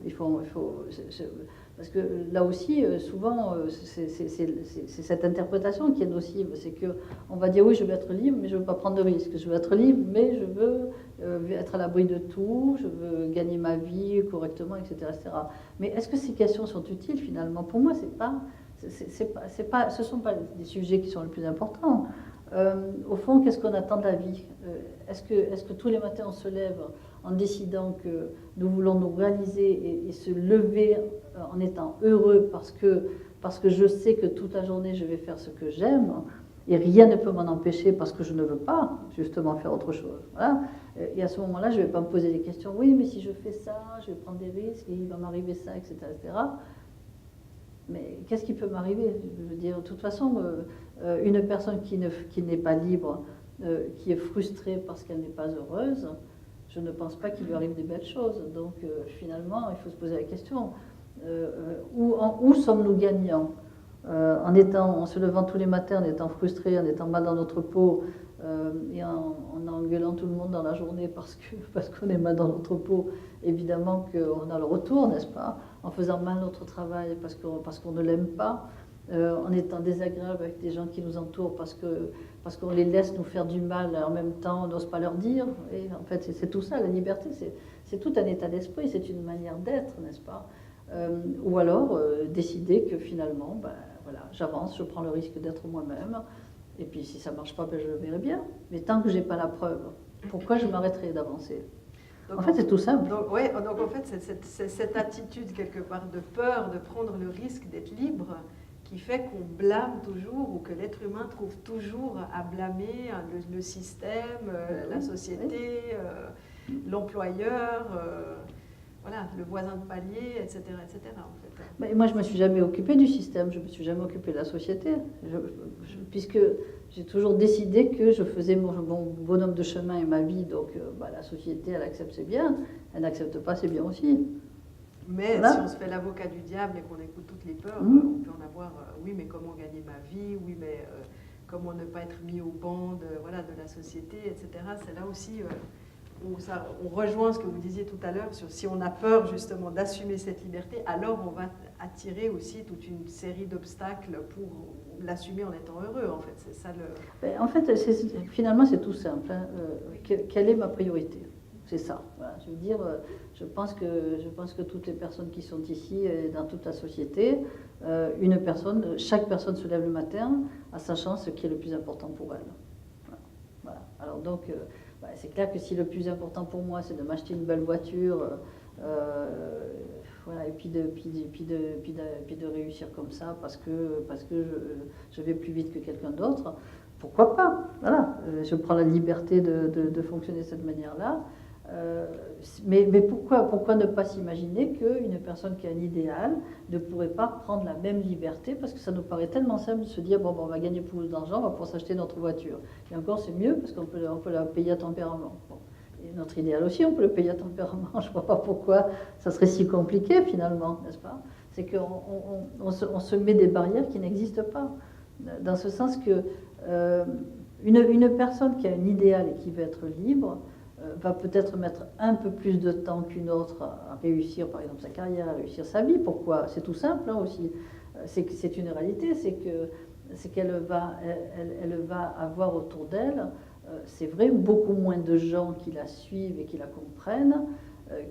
Parce que là aussi, souvent, c'est cette interprétation qui est nocive. C'est qu'on va dire oui, je veux être libre, mais je ne veux pas prendre de risque. Je veux être libre, mais je veux être à l'abri de tout, je veux gagner ma vie correctement, etc. etc. Mais est-ce que ces questions sont utiles finalement? Pour moi, ce ne sont pas des sujets qui sont les plus importants. Au fond, qu'est-ce qu'on attend de la vie? Est-ce que tous les matins on se lève en décidant que nous voulons nous réaliser et se lever en étant heureux parce que je sais que toute la journée je vais faire ce que j'aime et rien ne peut m'en empêcher parce que je ne veux pas justement faire autre chose. Voilà. Et à ce moment-là, je ne vais pas me poser des questions. Oui, mais si je fais ça, je vais prendre des risques et il va m'arriver ça, etc., etc. Mais qu'est-ce qui peut m'arriver? Je veux dire, de toute façon, une personne qui n'est pas libre, qui est frustrée parce qu'elle n'est pas heureuse, je ne pense pas qu'il lui arrive des belles choses. Donc finalement, il faut se poser la question, où sommes-nous gagnants en se levant tous les matins, en étant frustrés, en étant mal dans notre peau, et en engueulant tout le monde dans la journée parce qu'on est mal dans notre peau, évidemment qu'on a le retour, n'est-ce pas? En faisant mal notre travail parce qu'on ne l'aime pas, en étant désagréable avec des gens qui nous entourent parce qu'on les laisse nous faire du mal, en même temps on n'ose pas leur dire. Et en fait, c'est tout ça, la liberté, c'est tout un état d'esprit, c'est une manière d'être, n'est-ce pas? Ou alors décider que finalement, voilà, j'avance, je prends le risque d'être moi-même. Et puis si ça ne marche pas, je verrai bien. Mais tant que je n'ai pas la preuve, pourquoi je m'arrêterai d'avancer? En fait, c'est tout simple. Donc en fait, c'est cette attitude quelque part de peur, de prendre le risque d'être libre, qui fait qu'on blâme toujours, ou que l'être humain trouve toujours à blâmer le système, la société, l'employeur, voilà, le voisin de palier, etc. etc. en fait. Mais moi, je ne me suis jamais occupée du système, je ne me suis jamais occupée de la société, puisque j'ai toujours décidé que je faisais mon bonhomme de chemin et ma vie, donc la société, elle accepte, c'est bien, elle n'accepte pas, c'est bien aussi. Mais voilà. Si on se fait l'avocat du diable et qu'on écoute toutes les peurs, on peut en avoir, oui, mais comment gagner ma vie, oui, mais comment ne pas être mis au banc de la société, etc. C'est là aussi où on rejoint ce que vous disiez tout à l'heure, sur si on a peur justement d'assumer cette liberté, alors on va attirer aussi toute une série d'obstacles pour l'assumer en étant heureux, en fait. C'est ça le... En fait, finalement, c'est tout simple. Hein. Quelle est ma priorité? C'est ça. Voilà. Je veux dire, je pense que toutes les personnes qui sont ici et dans toute la société, chaque personne se lève le matin en sachant ce qui est le plus important pour elle. Voilà. Alors donc, c'est clair que si le plus important pour moi, c'est de m'acheter une belle voiture, voilà, et puis de réussir comme ça parce que je vais plus vite que quelqu'un d'autre, pourquoi pas? Voilà. Je prends la liberté de fonctionner de cette manière-là. Mais pourquoi ne pas s'imaginer qu'une personne qui a un idéal ne pourrait pas prendre la même liberté, parce que ça nous paraît tellement simple de se dire on va gagner plus d'argent, on va pouvoir s'acheter notre voiture. Et encore c'est mieux parce qu'on peut la payer à tempérament. Bon. notre idéal aussi, on peut le payer à tempérament. Je ne vois pas pourquoi ça serait si compliqué finalement, n'est-ce pas? C'est qu'on se met des barrières qui n'existent pas. Dans ce sens que une personne qui a un idéal et qui veut être libre va peut-être mettre un peu plus de temps qu'une autre à réussir, par exemple, sa carrière, à réussir sa vie. Pourquoi? C'est tout simple hein, aussi. C'est une réalité, c'est qu'elle va avoir autour d'elle, c'est vrai, beaucoup moins de gens qui la suivent et qui la comprennent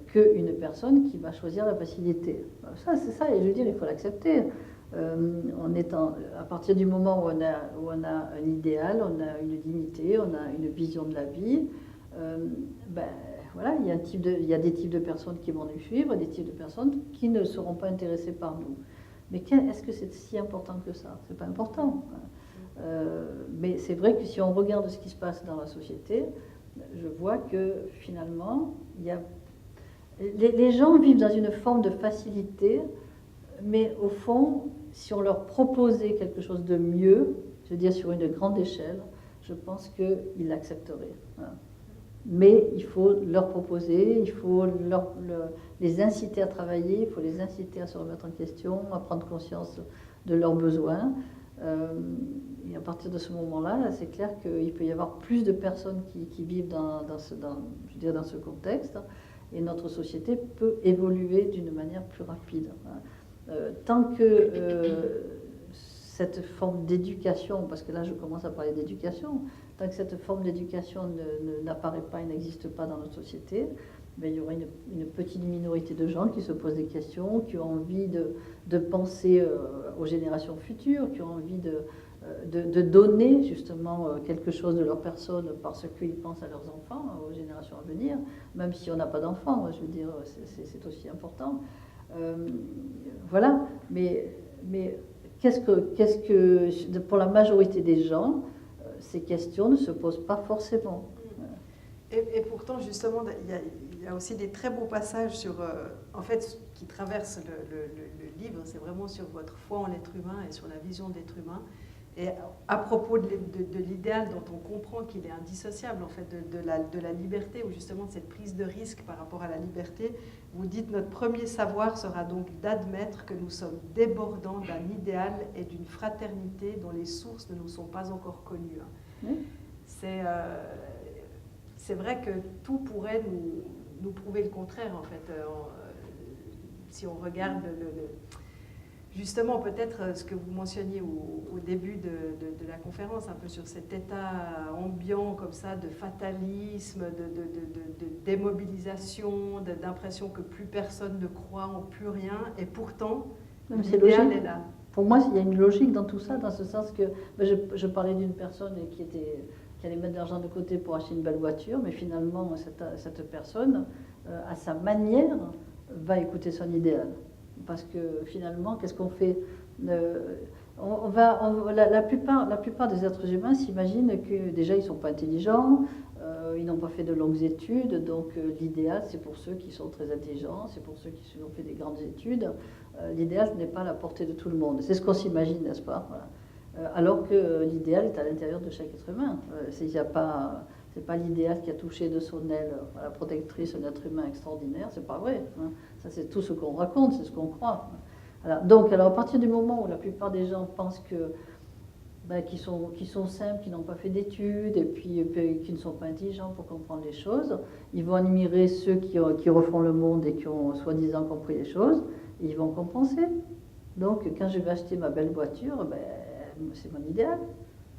qu'une personne qui va choisir la facilité. Ça, c'est ça, et je veux dire, il faut l'accepter. À partir du moment où on a un idéal, on a une dignité, on a une vision de la vie, voilà, il y a des types de personnes qui vont nous suivre, des types de personnes qui ne seront pas intéressées par nous. Mais est-ce que c'est si important que ça? C'est pas important. Mais c'est vrai que si on regarde ce qui se passe dans la société, je vois que finalement, les gens vivent dans une forme de facilité, mais au fond, si on leur proposait quelque chose de mieux, je veux dire sur une grande échelle, je pense qu'ils l'accepteraient. Voilà. Mais il faut leur proposer, il faut les inciter à travailler, il faut les inciter à se remettre en question, à prendre conscience de leurs besoins. Et à partir de ce moment-là, c'est clair qu'il peut y avoir plus de personnes qui vivent dans ce contexte, et notre société peut évoluer d'une manière plus rapide. Tant que cette forme d'éducation, parce que là je commence à parler d'éducation, tant que cette forme d'éducation n'apparaît pas et n'existe pas dans notre société, il y aura une petite minorité de gens qui se posent des questions, qui ont envie de penser aux générations futures, qui ont envie de donner justement quelque chose de leur personne parce qu'ils pensent à leurs enfants, aux générations à venir, même si on n'a pas d'enfants, je veux dire, c'est aussi important. Voilà, mais qu'est-ce que pour la majorité des gens, ces questions ne se posent pas forcément. Et pourtant, justement, il y a aussi des très beaux passages sur, en fait, qui traversent le livre. C'est vraiment sur votre foi en l'être humain et sur la vision de l'être humain. Et à propos de l'idéal dont on comprend qu'il est indissociable en fait de la liberté, ou justement de cette prise de risque par rapport à la liberté, vous dites: notre premier savoir sera donc d'admettre que nous sommes débordants d'un idéal et d'une fraternité dont les sources ne nous sont pas encore connues. Oui. C'est vrai que tout pourrait nous prouver le contraire en fait, si on regarde justement, peut-être ce que vous mentionniez au début de la conférence, un peu sur cet état ambiant comme ça, de fatalisme, de démobilisation, d'impression que plus personne ne croit en plus rien, et pourtant, l'idéal est là. Pour moi, il y a une logique dans tout ça, dans ce sens que je parlais d'une personne qui allait mettre de l'argent de côté pour acheter une belle voiture, mais finalement, cette personne, à sa manière, va écouter son idéal. Parce que finalement, qu'est-ce qu'on fait? La plupart des êtres humains s'imaginent que déjà ils ne sont pas intelligents, ils n'ont pas fait de longues études, donc l'idéal c'est pour ceux qui sont très intelligents, c'est pour ceux qui ont fait des grandes études. L'idéal n'est pas à la portée de tout le monde. C'est ce qu'on s'imagine, n'est-ce pas? Voilà. Alors que l'idéal est à l'intérieur de chaque être humain. C'est pas l'idéal qui a touché de son aile à la protectrice un être humain extraordinaire, c'est pas vrai. Hein. Ça, c'est tout ce qu'on raconte, c'est ce qu'on croit. Voilà. Donc, à partir du moment où la plupart des gens pensent qu'ils sont simples, qui n'ont pas fait d'études, et puis qui ne sont pas intelligents pour comprendre les choses, ils vont admirer ceux qui refont le monde et qui ont soi-disant compris les choses, et ils vont compenser. Donc, quand je vais acheter ma belle voiture, c'est mon idéal.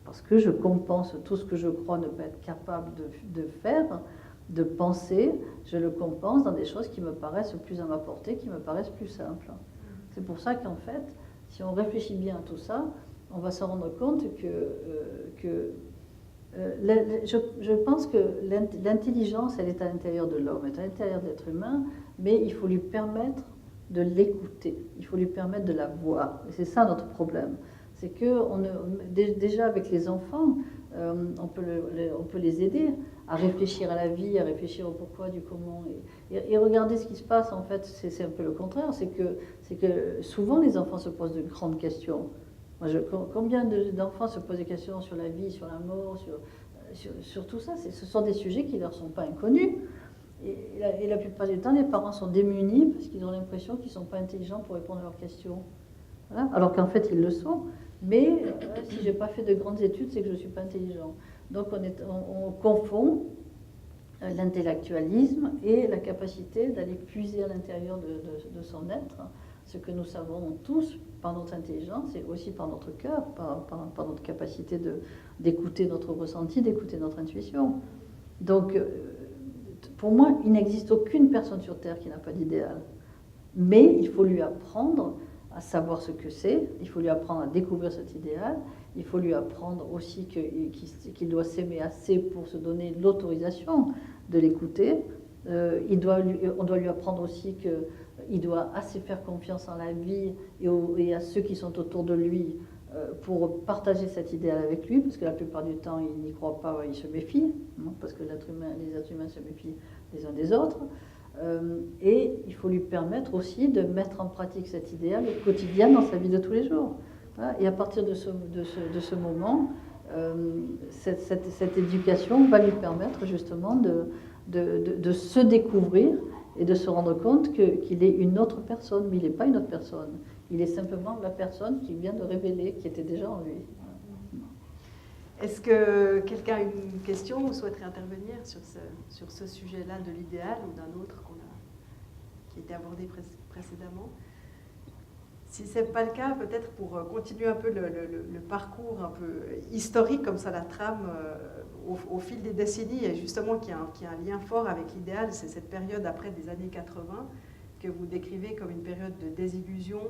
Parce que je compense tout ce que je crois ne pas être capable de faire, de penser, je le compense dans des choses qui me paraissent plus à ma portée, qui me paraissent plus simples. C'est pour ça qu'en fait, si on réfléchit bien à tout ça, on va se rendre compte je pense que l'intelligence, elle est à l'intérieur de l'homme, elle est à l'intérieur de l'être humain, mais il faut lui permettre de l'écouter, il faut lui permettre de la voir. Et c'est ça notre problème. C'est que déjà avec les enfants, on peut les aider à réfléchir à la vie, à réfléchir au pourquoi, du comment. Et regarder ce qui se passe, en fait, c'est un peu le contraire. C'est que souvent les enfants se posent de grandes questions. Combien d'enfants se posent des questions sur la vie, sur la mort, sur tout ça, ce sont des sujets qui ne leur sont pas inconnus. Et la plupart du temps, les parents sont démunis parce qu'ils ont l'impression qu'ils ne sont pas intelligents pour répondre à leurs questions. Voilà. Alors qu'en fait, ils le sont. Mais si je n'ai pas fait de grandes études, c'est que je ne suis pas intelligent. Donc on confond l'intellectualisme et la capacité d'aller puiser à l'intérieur de son être ce que nous savons tous par notre intelligence et aussi par notre cœur, par notre capacité d'écouter notre ressenti, d'écouter notre intuition. Donc, pour moi, il n'existe aucune personne sur Terre qui n'a pas d'idéal. Mais il faut lui apprendre à savoir ce que c'est, il faut lui apprendre à découvrir cet idéal, il faut lui apprendre aussi qu'il doit s'aimer assez pour se donner l'autorisation de l'écouter. On doit lui apprendre aussi qu'il doit assez faire confiance en la vie et à ceux qui sont autour de lui pour partager cet idéal avec lui, parce que la plupart du temps, ils n'y croient pas, ils se méfient, parce que les êtres humains se méfient les uns des autres. Et il faut lui permettre aussi de mettre en pratique cet idéal au quotidien dans sa vie de tous les jours. Voilà. Et à partir de ce moment, cette éducation va lui permettre justement de se découvrir et de se rendre compte qu'il est une autre personne, mais il n'est pas une autre personne. Il est simplement la personne qui vient de révéler, qui était déjà en lui. Est-ce que quelqu'un a une question ou souhaiterait intervenir sur ce sujet-là de l'idéal ou d'un autre qui a été abordé précédemment? Si ce n'est pas le cas, peut-être pour continuer un peu le parcours un peu historique, comme ça la trame au fil des décennies, et justement qui a un lien fort avec l'idéal, c'est cette période après des années 80 que vous décrivez comme une période de désillusion,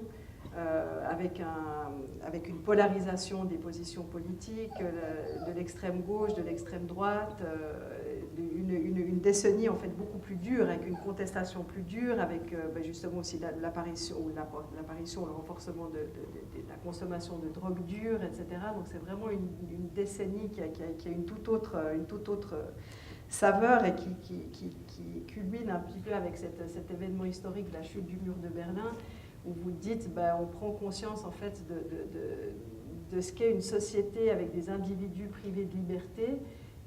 avec une polarisation des positions politiques, de l'extrême gauche, de l'extrême droite, une décennie en fait beaucoup plus dure, avec une contestation plus dure, avec justement aussi l'apparition, le renforcement de la consommation de drogue dure, etc. Donc c'est vraiment une décennie qui a une toute autre saveur et qui culmine un petit peu avec cet événement historique de la chute du mur de Berlin, où vous dites, on prend conscience en fait de ce qu'est une société avec des individus privés de liberté,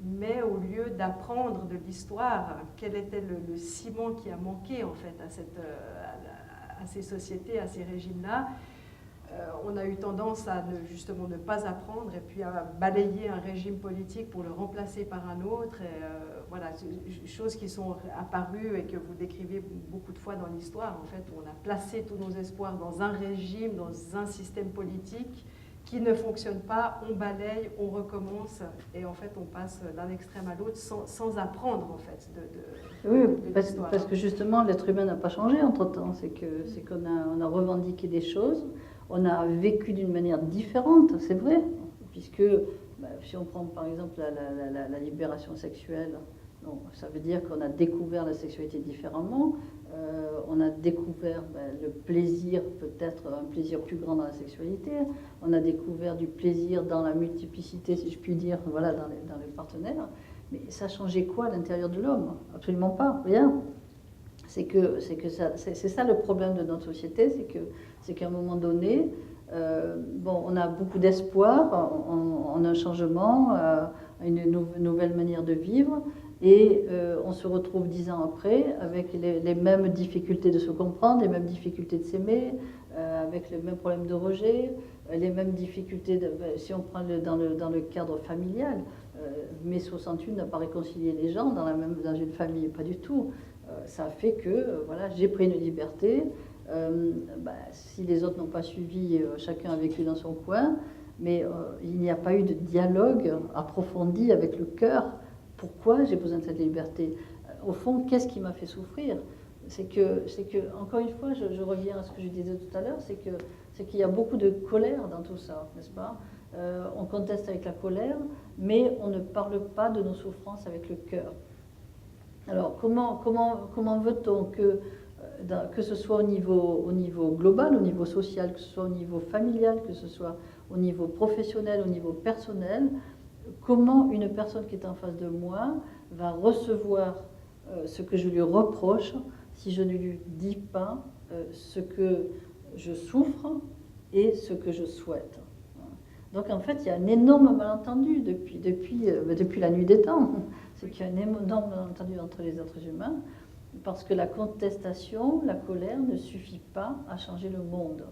mais au lieu d'apprendre de l'histoire quel était le ciment qui a manqué en fait à ces sociétés, à ces régimes-là, on a eu tendance à justement ne pas apprendre et puis à balayer un régime politique pour le remplacer par un autre. Et, voilà, choses qui sont apparues et que vous décrivez beaucoup de fois dans l'histoire, en fait, où on a placé tous nos espoirs dans un régime, dans un système politique qui ne fonctionne pas, on balaye, on recommence, et en fait on passe d'un extrême à l'autre sans apprendre en fait de l'histoire. Parce que justement l'être humain n'a pas changé entre-temps, c'est qu'on a revendiqué des choses, on a vécu d'une manière différente, c'est vrai, puisque si on prend par exemple la libération sexuelle, donc, ça veut dire qu'on a découvert la sexualité différemment, on a découvert le plaisir, peut-être un plaisir plus grand dans la sexualité, on a découvert du plaisir dans la multiplicité, si je puis dire, voilà, dans les partenaires, mais ça a changé quoi à l'intérieur de l'homme? Absolument pas, rien. C'est ça le problème de notre société, c'est qu'à un moment donné, on a beaucoup d'espoir en un changement, une nouvelle manière de vivre, et on se retrouve 10 ans après avec les mêmes difficultés de se comprendre, les mêmes difficultés de s'aimer, avec les mêmes problèmes de rejet, les mêmes difficultés, si on prend dans le cadre familial, mai 68 n'a pas réconcilié les gens dans une famille, pas du tout. Ça a fait que voilà, j'ai pris une liberté. Si les autres n'ont pas suivi, chacun a vécu dans son coin, mais il n'y a pas eu de dialogue approfondi avec le cœur. Pourquoi j'ai besoin de cette liberté? Au fond, qu'est-ce qui m'a fait souffrir? C'est que, encore une fois, je reviens à ce que je disais tout à l'heure, c'est qu'il y a beaucoup de colère dans tout ça, n'est-ce pas? On conteste avec la colère, mais on ne parle pas de nos souffrances avec le cœur. Alors, comment veut-on que ce soit au niveau global, au niveau social, que ce soit au niveau familial, que ce soit au niveau professionnel, au niveau personnel, comment une personne qui est en face de moi va recevoir ce que je lui reproche si je ne lui dis pas ce que je souffre et ce que je souhaite. Donc en fait, il y a un énorme malentendu depuis la nuit des temps. C'est qu'il y a un énorme malentendu entre les êtres humains, parce que la contestation, la colère ne suffit pas à changer le monde.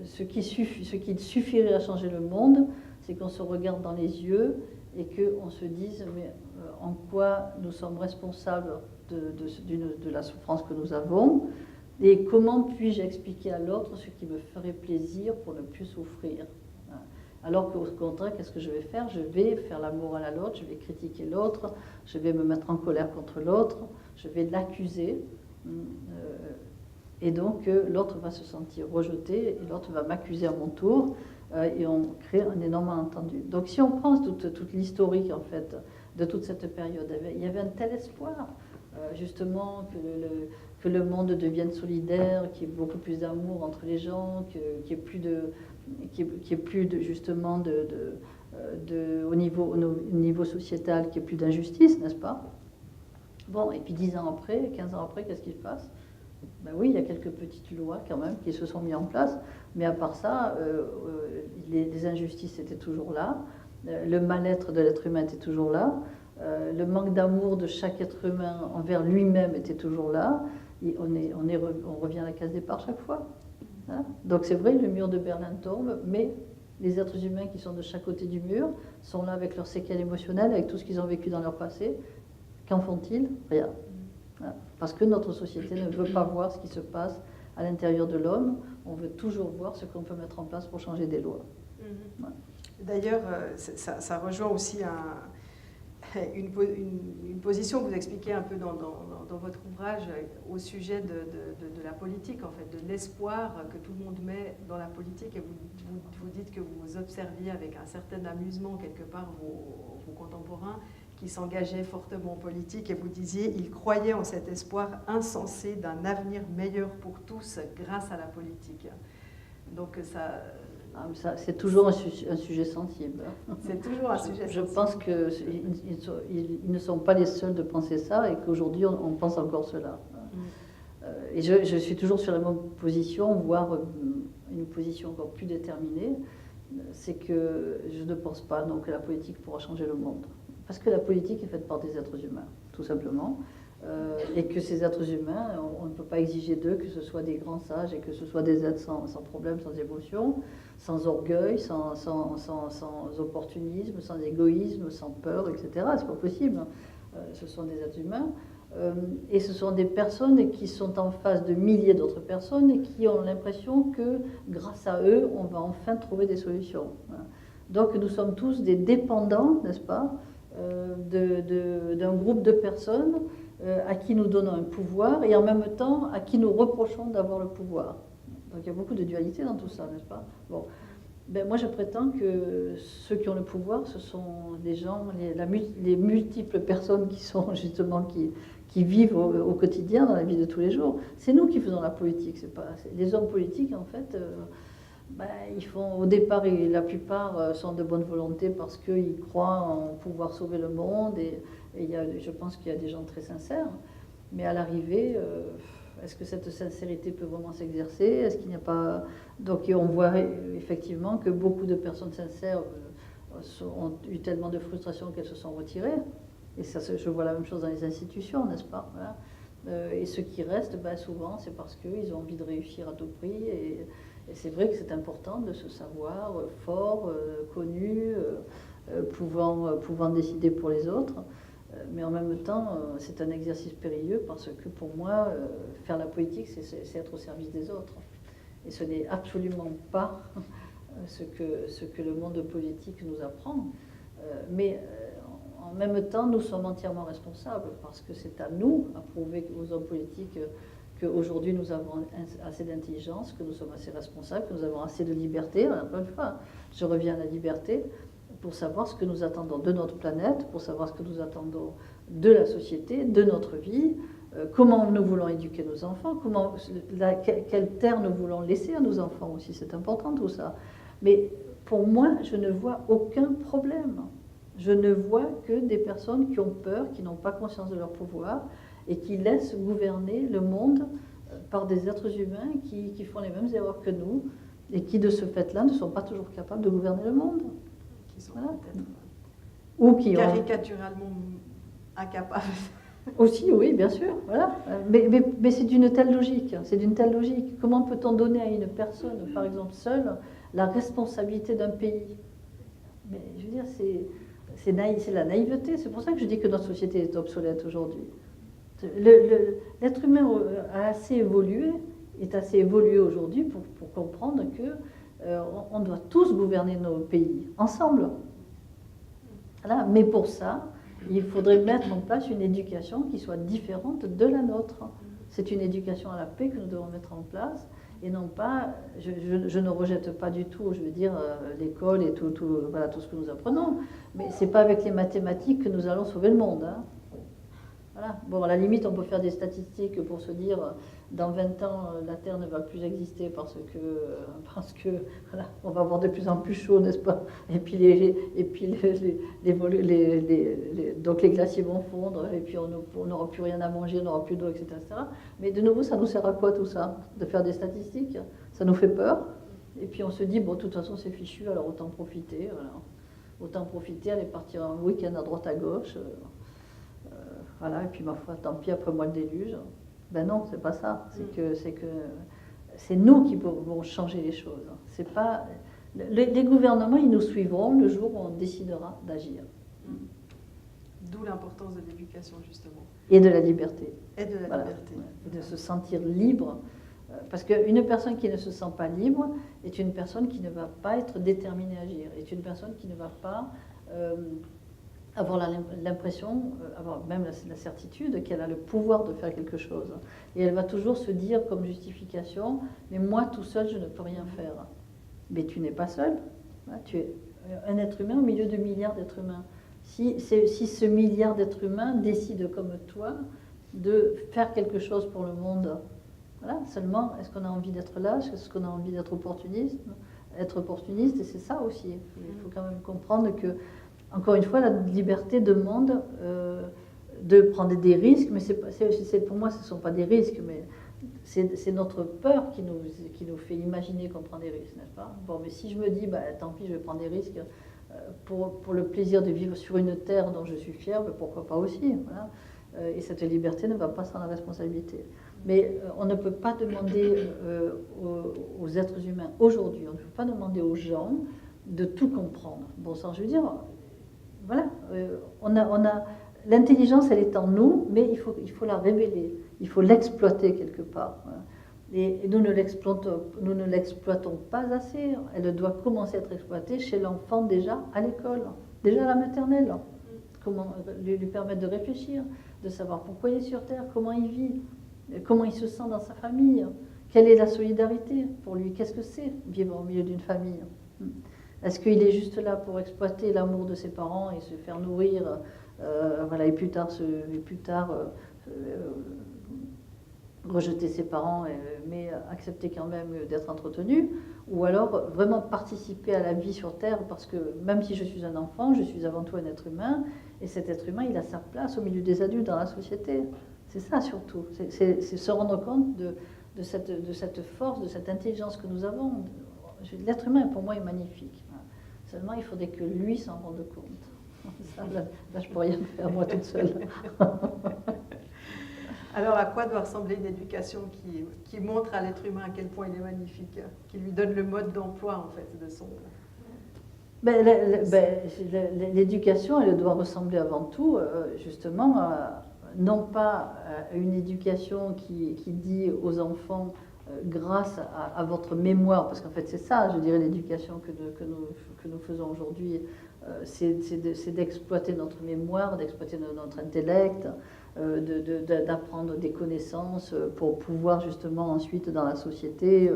Ce qui suffirait à changer le monde, c'est qu'on se regarde dans les yeux et qu'on se dise mais en quoi nous sommes responsables de la souffrance que nous avons, et comment puis-je expliquer à l'autre ce qui me ferait plaisir pour ne plus souffrir. Alors qu'au contraire, qu'est-ce que je vais faire? Je vais faire la morale à l'autre, je vais critiquer l'autre, je vais me mettre en colère contre l'autre, je vais l'accuser. Et donc l'autre va se sentir rejeté et l'autre va m'accuser à mon tour et on crée un énorme malentendu. Donc si on prend toute l'historique en fait de toute cette période, il y avait un tel espoir justement que le monde devienne solidaire, qu'il y ait beaucoup plus d'amour entre les gens, qu'il n'y ait plus de justement au niveau sociétal, qu'il n'y ait plus d'injustice, n'est-ce pas? Bon, et puis 10 ans après, 15 ans après, qu'est-ce qui se passe? Ben oui, il y a quelques petites lois quand même qui se sont mises en place, mais à part ça, les injustices étaient toujours là, le mal-être de l'être humain était toujours là, le manque d'amour de chaque être humain envers lui-même était toujours là, et on revient à la case départ chaque fois. Hein? Donc c'est vrai, le mur de Berlin tombe, mais les êtres humains qui sont de chaque côté du mur sont là avec leurs séquelles émotionnelles, avec tout ce qu'ils ont vécu dans leur passé. Qu'en font-ils? Rien. Parce que notre société ne veut pas voir ce qui se passe à l'intérieur de l'homme, on veut toujours voir ce qu'on peut mettre en place pour changer des lois. Ouais. D'ailleurs, ça rejoint aussi une position que vous expliquez un peu dans votre ouvrage au sujet de la politique, en fait, de l'espoir que tout le monde met dans la politique. Et vous dites que vous observiez avec un certain amusement, quelque part, vos contemporains qui s'engageaient fortement en politique, et vous disiez ils croyaient en cet espoir insensé d'un avenir meilleur pour tous grâce à la politique. Donc ça c'est toujours un sujet sensible. C'est toujours un sujet sensible. Je pense qu'ils ne sont pas les seuls de penser ça et qu'aujourd'hui on pense encore cela. Et je suis toujours sur la même position, voire une position encore plus déterminée, c'est que je ne pense pas donc, que la politique pourra changer le monde. Parce que la politique est faite par des êtres humains, tout simplement. Et que ces êtres humains, on ne peut pas exiger d'eux que ce soit des grands sages et que ce soit des êtres sans problème, sans émotion, sans orgueil, sans opportunisme, sans égoïsme, sans peur, etc. C'est pas possible. Ce sont des êtres humains. Et ce sont des personnes qui sont en face de milliers d'autres personnes et qui ont l'impression que grâce à eux, on va enfin trouver des solutions. Donc nous sommes tous des dépendants, n'est-ce pas, d'un groupe de personnes à qui nous donnons un pouvoir et en même temps à qui nous reprochons d'avoir le pouvoir. Donc il y a beaucoup de dualité dans tout ça, n'est-ce pas? Bon. Ben, moi je prétends que ceux qui ont le pouvoir, ce sont les gens, les multiples personnes qui sont justement qui vivent au quotidien dans la vie de tous les jours. C'est nous qui faisons la politique, les hommes politiques en fait. Ils font, au départ, la plupart sont de bonne volonté parce qu'ils croient en pouvoir sauver le monde et je pense qu'il y a des gens très sincères. Mais à l'arrivée, est-ce que cette sincérité peut vraiment s'exercer? Est-ce qu'il n'y a pas... Donc on voit effectivement que beaucoup de personnes sincères ont eu tellement de frustration qu'elles se sont retirées. Et ça, je vois la même chose dans les institutions, n'est-ce pas? Voilà. Et ceux qui restent, souvent, c'est parce qu'ils ont envie de réussir à tout prix. Et c'est vrai que c'est important de se savoir fort, connu, pouvant décider pour les autres. Mais en même temps, c'est un exercice périlleux parce que pour moi, faire la politique, c'est être au service des autres. Et ce n'est absolument pas ce que le monde politique nous apprend. Mais en même temps, nous sommes entièrement responsables parce que c'est à nous à prouver aux hommes politiques qu'aujourd'hui nous avons assez d'intelligence, que nous sommes assez responsables, que nous avons assez de liberté. Encore une fois, je reviens à la liberté pour savoir ce que nous attendons de notre planète, pour savoir ce que nous attendons de la société, de notre vie, comment nous voulons éduquer nos enfants, quelle terre nous voulons laisser à nos enfants aussi, c'est important tout ça. Mais pour moi, je ne vois aucun problème. Je ne vois que des personnes qui ont peur, qui n'ont pas conscience de leur pouvoir et qui laissent gouverner le monde par des êtres humains qui font les mêmes erreurs que nous, et qui, de ce fait-là, ne sont pas toujours capables de gouverner le monde. Qui sont Voilà. peut-être Ou qui ont... caricaturalement incapables. Aussi, oui, bien sûr. Voilà. Mais c'est d'une telle logique. C'est d'une telle logique. Comment peut-on donner à une personne, par exemple seule, la responsabilité d'un pays? Mais je veux dire, c'est la naïveté. C'est pour ça que je dis que notre société est obsolète aujourd'hui. L'être humain a assez évolué, est assez évolué aujourd'hui pour comprendre que on doit tous gouverner nos pays ensemble. Voilà. Mais pour ça, il faudrait mettre en place une éducation qui soit différente de la nôtre. C'est une éducation à la paix que nous devons mettre en place, et non pas, je ne rejette pas du tout, je veux dire, l'école et voilà, tout ce que nous apprenons, mais ce n'est pas avec les mathématiques que nous allons sauver le monde. Hein. Voilà. Bon, à la limite, on peut faire des statistiques pour se dire, dans 20 ans, la Terre ne va plus exister parce que voilà, on va avoir de plus en plus chaud, n'est-ce pas? Et puis, donc les glaciers vont fondre, et puis on n'aura plus rien à manger, on n'aura plus d'eau, etc., etc. Mais de nouveau, ça nous sert à quoi tout ça? De faire des statistiques? Ça nous fait peur. Et puis on se dit, bon, de toute façon, c'est fichu, alors autant profiter. Voilà. Autant profiter, aller partir un week-end à droite à gauche. Voilà, et puis ma foi, tant pis, après moi le déluge. Ben non, c'est pas ça. C'est nous qui pouvons changer les choses. C'est pas les gouvernements, ils nous suivront le jour où on décidera d'agir. D'où l'importance de l'éducation, justement. Et de la liberté. Et de la liberté. Et de se sentir libre. Parce qu'une personne qui ne se sent pas libre est une personne qui ne va pas être déterminée à agir, est une personne qui ne va pas avoir l'impression, avoir même la certitude qu'elle a le pouvoir de faire quelque chose. Et elle va toujours se dire comme justification, mais moi tout seul je ne peux rien faire. Mais tu n'es pas seul, tu es un être humain au milieu de milliards d'êtres humains. Si ce milliard d'êtres humains décide comme toi de faire quelque chose pour le monde, voilà, seulement est-ce qu'on a envie d'être lâche, est-ce qu'on a envie d'être opportuniste, et c'est ça aussi. Il faut quand même comprendre que, encore une fois, la liberté demande de prendre des risques, mais pour moi, ce ne sont pas des risques, mais c'est notre peur qui nous fait imaginer qu'on prend des risques, n'est-ce pas? Bon, mais si je me dis, bah, tant pis, je vais prendre des risques pour le plaisir de vivre sur une terre dont je suis fière, ben pourquoi pas aussi, voilà. Et cette liberté ne va pas sans la responsabilité. Mais on ne peut pas demander aux êtres humains aujourd'hui, on ne peut pas demander aux gens de tout comprendre. Bon sang, je veux dire, voilà, l'intelligence, elle est en nous, mais il faut la révéler, il faut l'exploiter quelque part. Voilà. Et nous ne l'exploitons pas assez. Elle doit commencer à être exploitée chez l'enfant déjà à l'école, déjà à la maternelle. Comment lui permettre de réfléchir, de savoir pourquoi il est sur Terre, comment il vit, comment il se sent dans sa famille, quelle est la solidarité pour lui, qu'est-ce que c'est vivre au milieu d'une famille. Est-ce qu'il est juste là pour exploiter l'amour de ses parents et se faire nourrir, voilà, et plus tard rejeter ses parents, mais accepter quand même d'être entretenu, ou alors vraiment participer à la vie sur Terre, parce que même si je suis un enfant, je suis avant tout un être humain, et cet être humain, il a sa place au milieu des adultes dans la société. C'est ça surtout, c'est se rendre compte de cette force, de cette intelligence que nous avons. L'être humain, pour moi, est magnifique. Seulement, il faudrait que lui s'en rende compte. Ça, là, je ne peux rien faire, moi, toute seule. Alors, à quoi doit ressembler une éducation qui montre à l'être humain à quel point il est magnifique, qui lui donne le mode d'emploi, en fait, de son... L'éducation, elle doit ressembler avant tout, justement, non pas à une éducation qui dit aux enfants, grâce à votre mémoire, parce qu'en fait c'est ça, je dirais, l'éducation que nous faisons aujourd'hui, c'est d'exploiter notre mémoire, d'exploiter notre intellect, d'apprendre des connaissances pour pouvoir justement ensuite dans la société,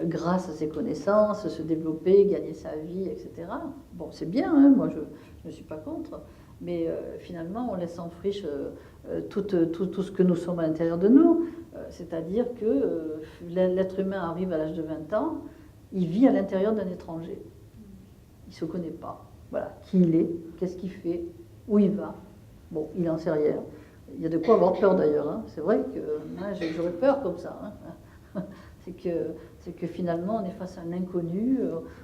grâce à ces connaissances, se développer, gagner sa vie, etc. Bon, c'est bien, hein, moi je ne suis pas contre, mais finalement on laisse en friche tout ce que nous sommes à l'intérieur de nous, c'est-à-dire que l'être humain arrive à l'âge de 20 ans, il vit à l'intérieur d'un étranger, il ne se connaît pas, voilà, qui il est, qu'est-ce qu'il fait, où il va, bon, il n'en sait rien. Il y a de quoi avoir peur d'ailleurs, hein. C'est vrai que moi j'aurais peur comme ça, hein. C'est que finalement, on est face à un inconnu,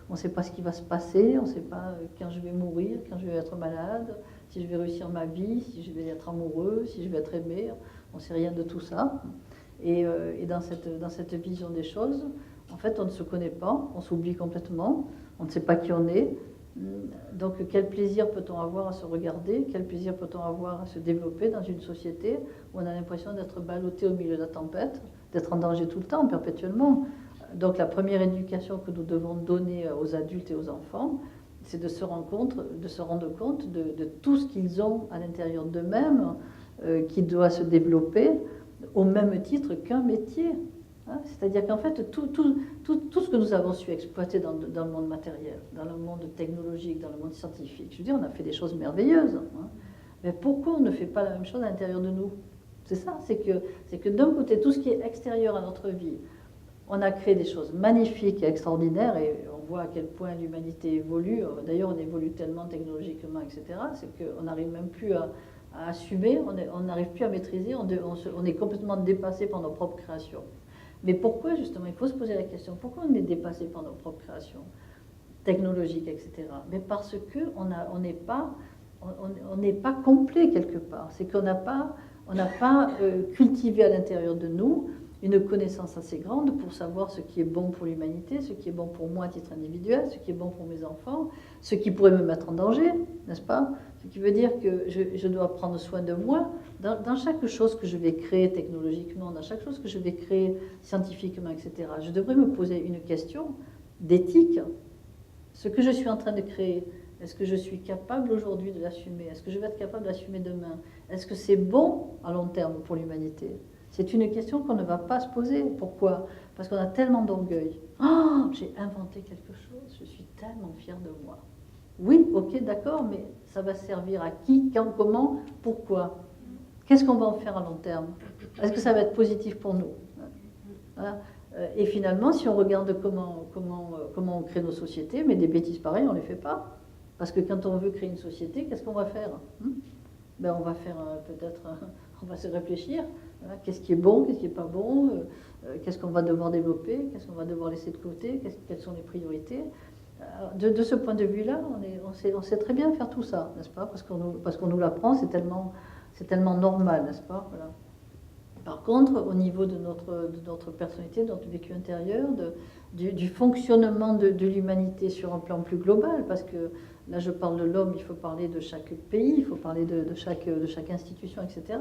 on ne sait pas ce qui va se passer, on ne sait pas quand je vais mourir, quand je vais être malade, si je vais réussir ma vie, si je vais être amoureux, si je vais être aimé, on ne sait rien de tout ça. Et dans cette vision des choses, en fait, on ne se connaît pas, on s'oublie complètement, on ne sait pas qui on est. Donc quel plaisir peut-on avoir à se regarder, quel plaisir peut-on avoir à se développer dans une société où on a l'impression d'être ballotté au milieu de la tempête, d'être en danger tout le temps, perpétuellement. Donc la première éducation que nous devons donner aux adultes et aux enfants, c'est de se rendre compte de tout ce qu'ils ont à l'intérieur d'eux-mêmes, qui doit se développer au même titre qu'un métier. C'est-à-dire qu'en fait, tout ce que nous avons su exploiter dans le monde matériel, dans le monde technologique, dans le monde scientifique, je veux dire, on a fait des choses merveilleuses. Mais pourquoi on ne fait pas la même chose à l'intérieur de nous? C'est ça, c'est que d'un côté, tout ce qui est extérieur à notre vie, on a créé des choses magnifiques et extraordinaires, et on voit à quel point l'humanité évolue. D'ailleurs, on évolue tellement technologiquement, etc., c'est qu'on n'arrive même plus à assumer, on n'arrive plus à maîtriser, on est complètement dépassé par nos propres créations. Mais pourquoi, justement, il faut se poser la question, pourquoi on est dépassé par nos propres créations technologiques, etc. Mais parce qu'on n'est pas complet quelque part. C'est qu'on n'a pas cultivé à l'intérieur de nous une connaissance assez grande pour savoir ce qui est bon pour l'humanité, ce qui est bon pour moi à titre individuel, ce qui est bon pour mes enfants, ce qui pourrait me mettre en danger, n'est-ce pas? Ce qui veut dire que je dois prendre soin de moi dans chaque chose que je vais créer technologiquement, dans chaque chose que je vais créer scientifiquement, etc. Je devrais me poser une question d'éthique. Ce que je suis en train de créer, est-ce que je suis capable aujourd'hui de l'assumer? Est-ce que je vais être capable de l'assumer demain? Est-ce que c'est bon à long terme pour l'humanité? C'est une question qu'on ne va pas se poser. Pourquoi? Parce qu'on a tellement d'orgueil. Oh, j'ai inventé quelque chose, je suis tellement fière de moi. Oui, ok, d'accord, mais ça va servir à qui, quand, comment, pourquoi? Qu'est-ce qu'on va en faire à long terme? Est-ce que ça va être positif pour nous? Voilà. Et finalement, si on regarde comment on crée nos sociétés, mais des bêtises pareilles, on ne les fait pas. Parce que quand on veut créer une société, qu'est-ce qu'on va faire? Ben, on va faire peut-être, on va se réfléchir. Voilà, qu'est-ce qui est bon, qu'est-ce qui n'est pas bon, qu'est-ce qu'on va devoir développer, qu'est-ce qu'on va devoir laisser de côté, quelles sont les priorités. De ce point de vue-là, on sait très bien faire tout ça, n'est-ce pas? Parce qu'on nous l'apprend, c'est tellement normal, n'est-ce pas? Voilà. Par contre, au niveau de notre personnalité, de notre vécu intérieur, du fonctionnement de l'humanité sur un plan plus global, parce que là je parle de l'homme, il faut parler de chaque pays, il faut parler de chaque institution, etc.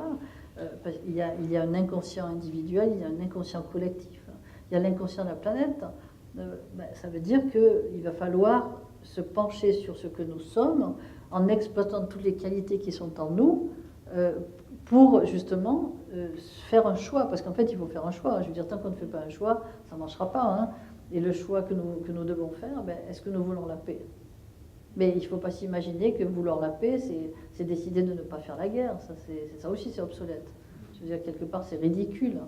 Il y a un inconscient individuel, il y a un inconscient collectif, il y a l'inconscient de la planète. Ça veut dire qu'il va falloir se pencher sur ce que nous sommes en exploitant toutes les qualités qui sont en nous pour justement faire un choix, parce qu'en fait il faut faire un choix. Je veux dire, tant qu'on ne fait pas un choix, ça ne marchera pas. Hein. Et le choix que nous devons faire, est-ce que nous voulons la paix? Mais il ne faut pas s'imaginer que vouloir la paix, c'est décider de ne pas faire la guerre. Ça aussi, c'est obsolète. Je veux dire, quelque part, c'est ridicule.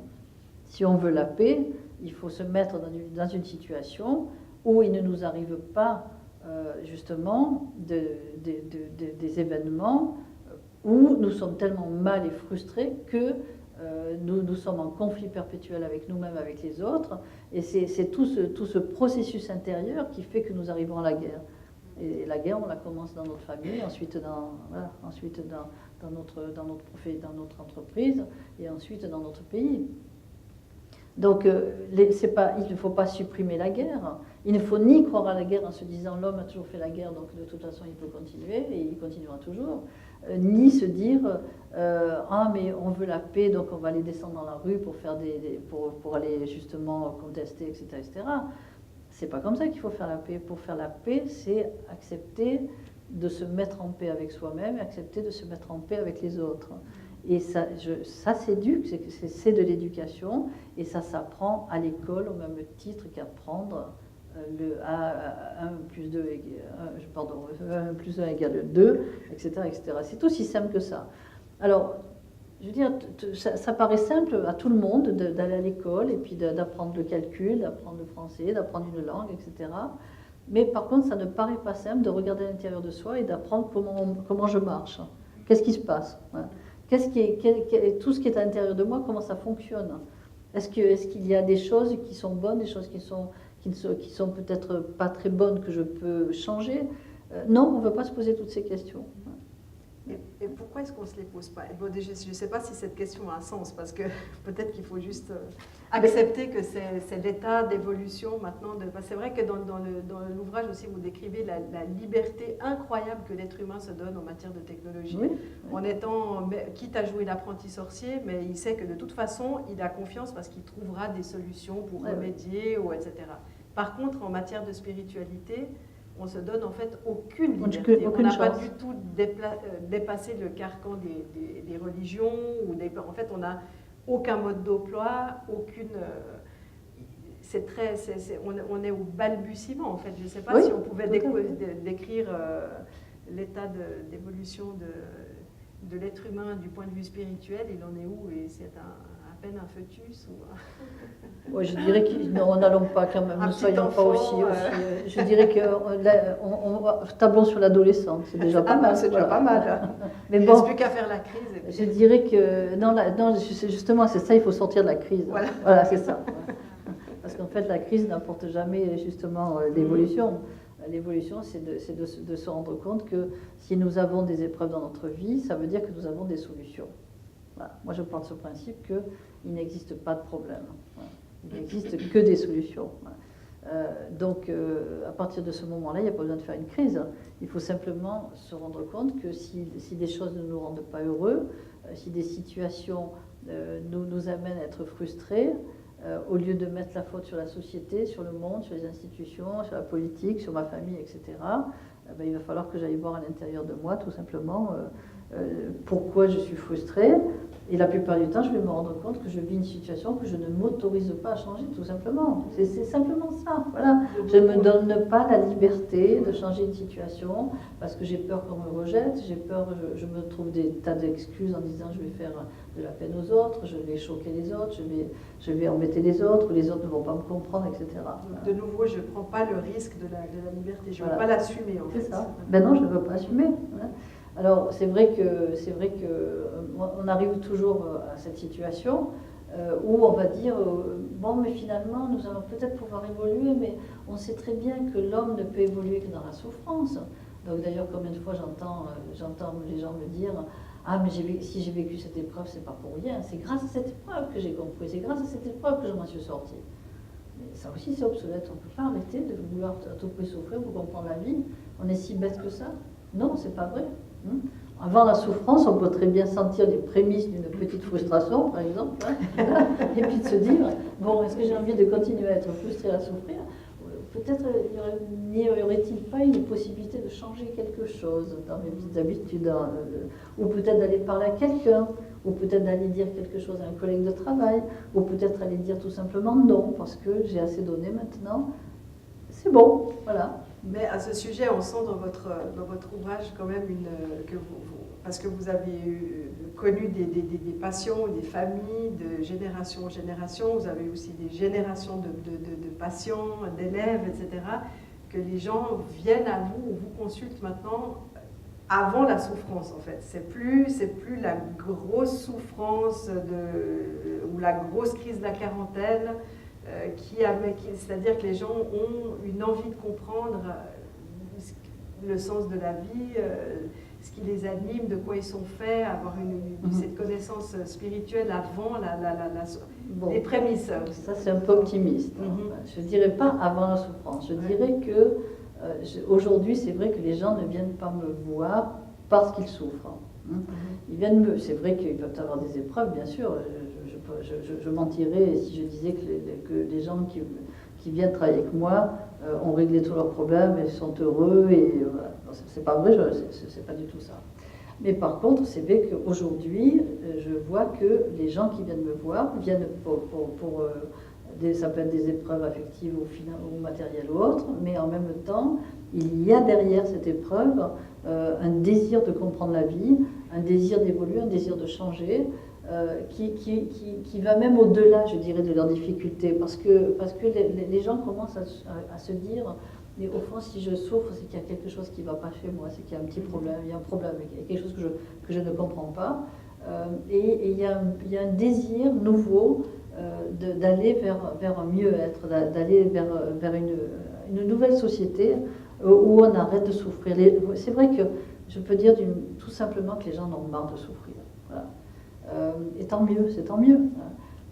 Si on veut la paix, il faut se mettre dans une situation où il ne nous arrive pas, justement, des événements où nous sommes tellement mal et frustrés que nous sommes en conflit perpétuel avec nous-mêmes, avec les autres. Et c'est tout ce processus intérieur qui fait que nous arrivons à la guerre. Et la guerre, on la commence dans notre famille, ensuite dans notre entreprise, et ensuite dans notre pays. Donc, il ne faut pas supprimer la guerre. Il ne faut ni croire à la guerre en se disant l'homme a toujours fait la guerre, donc de toute façon il peut continuer, et il continuera toujours. Ni se dire mais on veut la paix, donc on va aller descendre dans la rue pour aller justement contester, etc., etc. C'est pas comme ça qu'il faut faire la paix. Pour faire la paix, c'est accepter de se mettre en paix avec soi-même, accepter de se mettre en paix avec les autres. Et ça s'éduque, c'est de l'éducation, et ça s'apprend à l'école au même titre qu'apprendre le 1 plus 2 égale 2, etc., etc. C'est aussi simple que ça. Alors, je veux dire, ça paraît simple à tout le monde d'aller à l'école et puis d'apprendre le calcul, d'apprendre le français, d'apprendre une langue, etc. Mais par contre, ça ne paraît pas simple de regarder à l'intérieur de soi et d'apprendre comment je marche. Qu'est-ce qui se passe? Tout ce qui est à l'intérieur de moi, comment ça fonctionne? Est-ce qu'il y a des choses qui sont bonnes, des choses qui sont peut-être pas très bonnes que je peux changer? Non, on ne veut pas se poser toutes ces questions. Et pourquoi est-ce qu'on ne se les pose pas? Bon, je ne sais pas si cette question a un sens, parce que peut-être qu'il faut juste accepter que c'est l'état d'évolution maintenant. C'est vrai que dans l'ouvrage aussi, vous décrivez la liberté incroyable que l'être humain se donne en matière de technologie, oui. En étant, quitte à jouer l'apprenti sorcier, mais il sait que de toute façon, il a confiance parce qu'il trouvera des solutions pour remédier, ou etc. Par contre, en matière de spiritualité, on se donne en fait aucune liberté. On n'a pas du tout dépassé le carcan des religions. En fait, on n'a aucun mode d'emploi, aucune... on est au balbutiement, en fait. Je ne sais pas si on pouvait décrire l'état d'évolution de l'être humain du point de vue spirituel. Il en est où? Et c'est à peine un fœtus Ouais, je dirais que non, n'allons pas quand même, ne soyons pas aussi. Je dirais que tablons sur l'adolescent, c'est déjà pas mal. C'est déjà pas mal. Mais il bon, ne reste plus qu'à faire la crise. Je dirais que non, justement, c'est ça, il faut sortir de la crise. Voilà c'est ça. Parce qu'en fait, la crise n'apporte jamais justement l'évolution. L'évolution, c'est de se rendre compte que si nous avons des épreuves dans notre vie, ça veut dire que nous avons des solutions. Voilà. Moi, je pars de ce principe qu'il n'existe pas de problème. Voilà. Il n'existe que des solutions. Voilà. Donc, à partir de ce moment-là, il n'y a pas besoin de faire une crise. Il faut simplement se rendre compte que si des choses ne nous rendent pas heureux, si des situations nous amènent à être frustrés, au lieu de mettre la faute sur la société, sur le monde, sur les institutions, sur la politique, sur ma famille, etc., il va falloir que j'aille voir à l'intérieur de moi, tout simplement, pourquoi je suis frustrée. Et la plupart du temps, je vais me rendre compte que je vis une situation que je ne m'autorise pas à changer, tout simplement. C'est simplement ça. Voilà. Je ne me donne pas la liberté de changer une situation parce que j'ai peur qu'on me rejette, j'ai peur, je me trouve des tas d'excuses en disant je vais faire de la peine aux autres, je vais choquer les autres, je vais embêter les autres ne vont pas me comprendre, etc. Donc, de nouveau, je ne prends pas le risque de la liberté, je ne veux pas l'assumer. En fait. C'est ça. Ben non, je ne veux pas assumer. Voilà. Alors, c'est vrai que on arrive toujours à cette situation où on va dire bon, mais finalement, nous allons peut-être pouvoir évoluer, mais on sait très bien que l'homme ne peut évoluer que dans la souffrance. Donc, d'ailleurs, combien de fois j'entends les gens me dire ah, mais si j'ai vécu cette épreuve, c'est pas pour rien. C'est grâce à cette épreuve que j'ai compris. C'est grâce à cette épreuve que je m'en suis sortie. Mais ça aussi, c'est obsolète. On ne peut pas arrêter de vouloir à tout prix souffrir pour comprendre la vie. On est si bête que ça. Non, c'est pas vrai. Avant la souffrance, on peut très bien sentir les prémices d'une petite frustration, par exemple, et puis de se dire, bon, est-ce que j'ai envie de continuer à être frustré, à souffrir? Peut-être n'y aurait-il pas une possibilité de changer quelque chose dans mes petites habitudes, ou peut-être d'aller parler à quelqu'un, ou peut-être d'aller dire quelque chose à un collègue de travail, ou peut-être aller dire tout simplement non, parce que j'ai assez donné maintenant, c'est bon, voilà. Mais à ce sujet, on sent dans votre ouvrage quand même parce que vous avez connu des patients, des familles de génération en génération, vous avez aussi des générations de patients, d'élèves, etc., que les gens viennent à vous ou vous consultent maintenant avant la souffrance en fait. C'est plus la grosse souffrance ou la grosse crise de la quarantaine. C'est-à-dire que les gens ont une envie de comprendre le sens de la vie, ce qui les anime, de quoi ils sont faits, avoir cette connaissance spirituelle avant les prémices. Ça, c'est un peu optimiste. Je ne dirais pas avant la souffrance. Je dirais que aujourd'hui, c'est vrai que les gens ne viennent pas me voir parce qu'ils souffrent. Ils viennent c'est vrai qu'ils peuvent avoir des épreuves, bien sûr. Je mentirais si je disais que les gens qui viennent travailler avec moi ont réglé tous leurs problèmes et sont heureux. Et voilà. C'est pas vrai, c'est pas du tout ça. Mais par contre, c'est vrai qu'aujourd'hui, je vois que les gens qui viennent me voir viennent ça peut être des épreuves affectives ou matérielles ou autres, mais en même temps, il y a derrière cette épreuve un désir de comprendre la vie, un désir d'évoluer, un désir de changer. Qui va même au-delà, je dirais, de leurs difficultés, parce que les gens commencent à se dire, mais au fond, si je souffre, c'est qu'il y a quelque chose qui ne va pas chez moi, c'est qu'il y a un petit problème, il y a un problème, il y a quelque chose que je ne comprends pas. Et il y a un désir nouveau d'aller vers un mieux-être, d'aller vers une nouvelle société où on arrête de souffrir. C'est vrai que je peux dire tout simplement que les gens en ont marre de souffrir. Voilà. Et tant mieux, c'est tant mieux.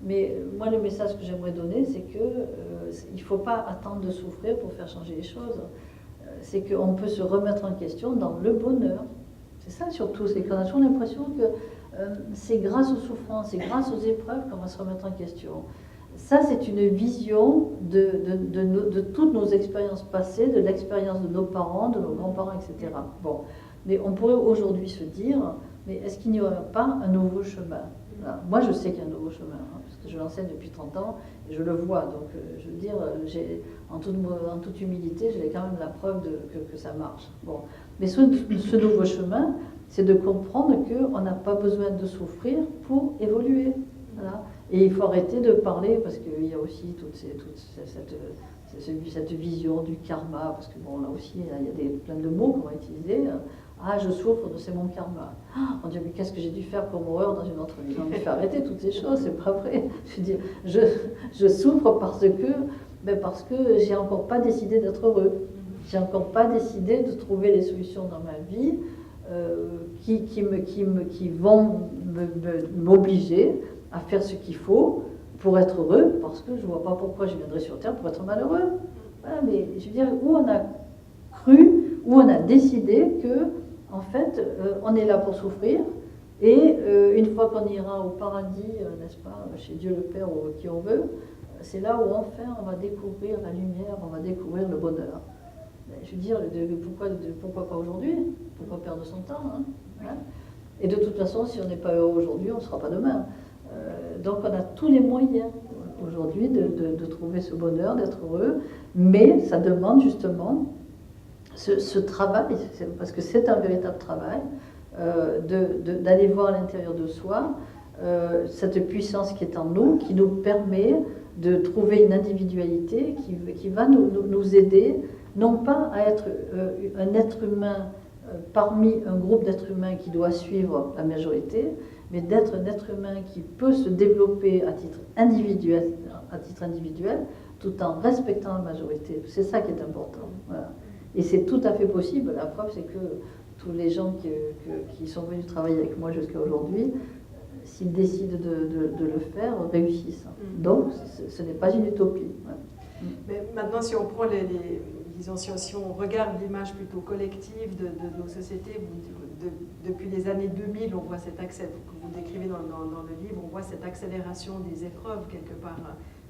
Mais moi, le message que j'aimerais donner, c'est qu'il ne faut pas attendre de souffrir pour faire changer les choses. C'est qu'on peut se remettre en question dans le bonheur. C'est ça surtout, c'est qu'on a toujours l'impression que c'est grâce aux souffrances, c'est grâce aux épreuves qu'on va se remettre en question. Ça, c'est une vision de toutes nos expériences passées, de l'expérience de nos parents, de nos grands-parents, etc. Bon, mais on pourrait aujourd'hui se dire, mais est-ce qu'il n'y aurait pas un nouveau chemin? Voilà. Moi, je sais qu'il y a un nouveau chemin, parce que je l'enseigne depuis 30 ans, et je le vois. Donc, je veux dire, en toute humilité, j'ai quand même la preuve que ça marche. Bon. Mais ce nouveau chemin, c'est de comprendre qu'on n'a pas besoin de souffrir pour évoluer. Voilà. Et il faut arrêter de parler, parce qu'il y a aussi toute cette vision du karma, parce que bon, là aussi, il y a plein de mots qu'on va utiliser. Ah, je souffre, c'est mon karma. Ah, on dit, mais qu'est-ce que j'ai dû faire pour mourir dans une autre vie? Non, mais il faut arrêter toutes ces choses, c'est pas vrai. Je veux dire, je souffre parce que j'ai encore pas décidé d'être heureux. J'ai encore pas décidé de trouver les solutions dans ma vie qui vont m'obliger à faire ce qu'il faut pour être heureux, parce que je ne vois pas pourquoi je viendrais sur Terre pour être malheureux. Voilà, mais je veux dire, où on a cru, où on a décidé que, en fait, on est là pour souffrir, et une fois qu'on ira au paradis, n'est-ce pas, chez Dieu le Père ou qui on veut, c'est là où enfin on va découvrir la lumière, on va découvrir le bonheur. Je veux dire, pourquoi pas aujourd'hui? Pourquoi perdre son temps, hein? Voilà. Et de toute façon, si on n'est pas heureux aujourd'hui, on ne sera pas demain. Donc on a tous les moyens aujourd'hui de trouver ce bonheur, d'être heureux, mais ça demande justement ce travail, parce que c'est un véritable travail, d'aller voir à l'intérieur de soi cette puissance qui est en nous, qui nous permet de trouver une individualité qui va nous aider, non pas à être un être humain parmi un groupe d'êtres humains qui doit suivre la majorité, mais d'être un être humain qui peut se développer à titre individuel, tout en respectant la majorité. C'est ça qui est important. Voilà. Et c'est tout à fait possible. La preuve, c'est que tous les gens qui sont venus travailler avec moi jusqu'à aujourd'hui, s'ils décident de le faire, réussissent. Donc, ce n'est pas une utopie. Ouais. Mais maintenant, si on prend disons, si on regarde l'image plutôt collective de nos sociétés, depuis les années 2000, on voit cette que vous décrivez dans le livre, on voit cette accélération des épreuves, quelque part,